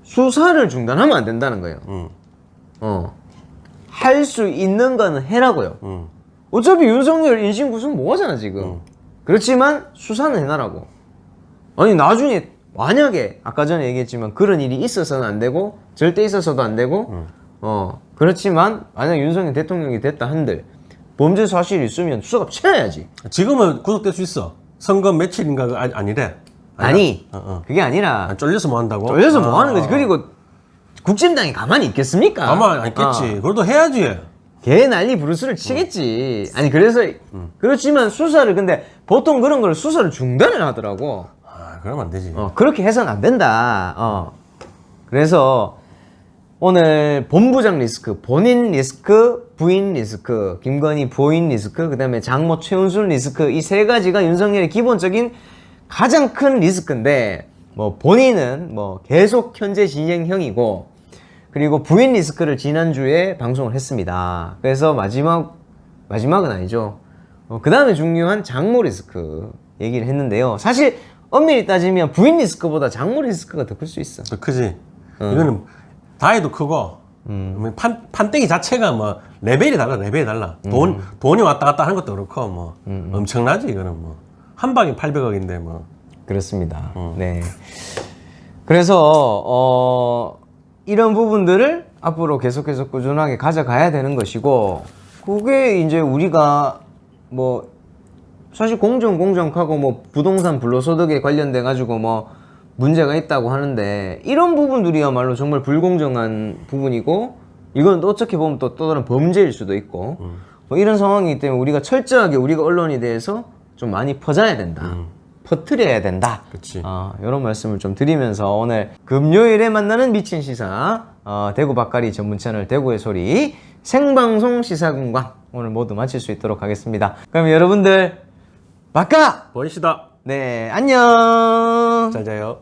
수사를 중단하면 안 된다는 거예요. 할 수 있는 거는 해라고요. 어차피 윤석열 인신 구속 못 하잖아 지금. 그렇지만 수사는 해놔라고. 아니 나중에 만약에 아까 전에 얘기했지만 그런 일이 있어서는 안 되고 절대 있어서도 안 되고 그렇지만 만약 윤석열 대통령이 됐다 한들 범죄 사실이 있으면 수사가 쳐야지. 지금은 구속될 수 있어. 선거 며칠인가 아니래. 아니 그게 아니라 쫄려서 뭐 한다고? 쫄려서 뭐 하는 거지. 그리고 국진당이 가만히 있겠습니까? 가만 안 있겠지. 그래도 해야지. 개 난리 부르스를 치겠지. 아니 그래서 그렇지만 수사를 근데 보통 그런 걸 수사를 중단을 하더라고. 그러면 안 되지. 그렇게 해서는 안 된다. 그래서 오늘 본부장 리스크, 본인 리스크, 부인 리스크, 김건희 부인 리스크, 그 다음에 장모 최은순 리스크, 이 세 가지가 윤석열의 기본적인 가장 큰 리스크인데, 뭐 본인은 뭐 계속 현재 진행형이고, 그리고 부인 리스크를 지난주에 방송을 했습니다. 그래서 마지막은 아니죠. 그 다음에 중요한 장모 리스크 얘기를 했는데요. 사실 엄밀히 따지면 부인 리스크보다 장모 리스크가 더 클 수 있어. 그지. 이거는 다해도 크고 판때기 자체가 뭐 레벨이 달라. 돈이 왔다 갔다 하는 것도 그렇고 뭐 엄청나지. 이거는 뭐 한 방에 800억인데 뭐. 그렇습니다. 네. 그래서 이런 부분들을 앞으로 계속해서 꾸준하게 가져가야 되는 것이고, 그게 이제 우리가 뭐 사실 공정하고 뭐 부동산 불로소득에 관련돼 가지고 뭐 문제가 있다고 하는데, 이런 부분들이야말로 정말 불공정한 부분이고, 이건 또 어떻게 보면 또 다른 범죄일 수도 있고, 뭐 이런 상황이기 때문에 우리가 철저하게 우리가 언론에 대해서 좀 많이 퍼져야 된다. 퍼뜨려야 된다. 그치. 이런 말씀을 좀 드리면서 오늘 금요일에 만나는 미친 시사, 대구 박가리 전문 채널 대구의 소리 생방송 시사공방 오늘 모두 마칠 수 있도록 하겠습니다. 그럼 여러분들 바까! 보이시다. 네, 안녕! 잘 자요.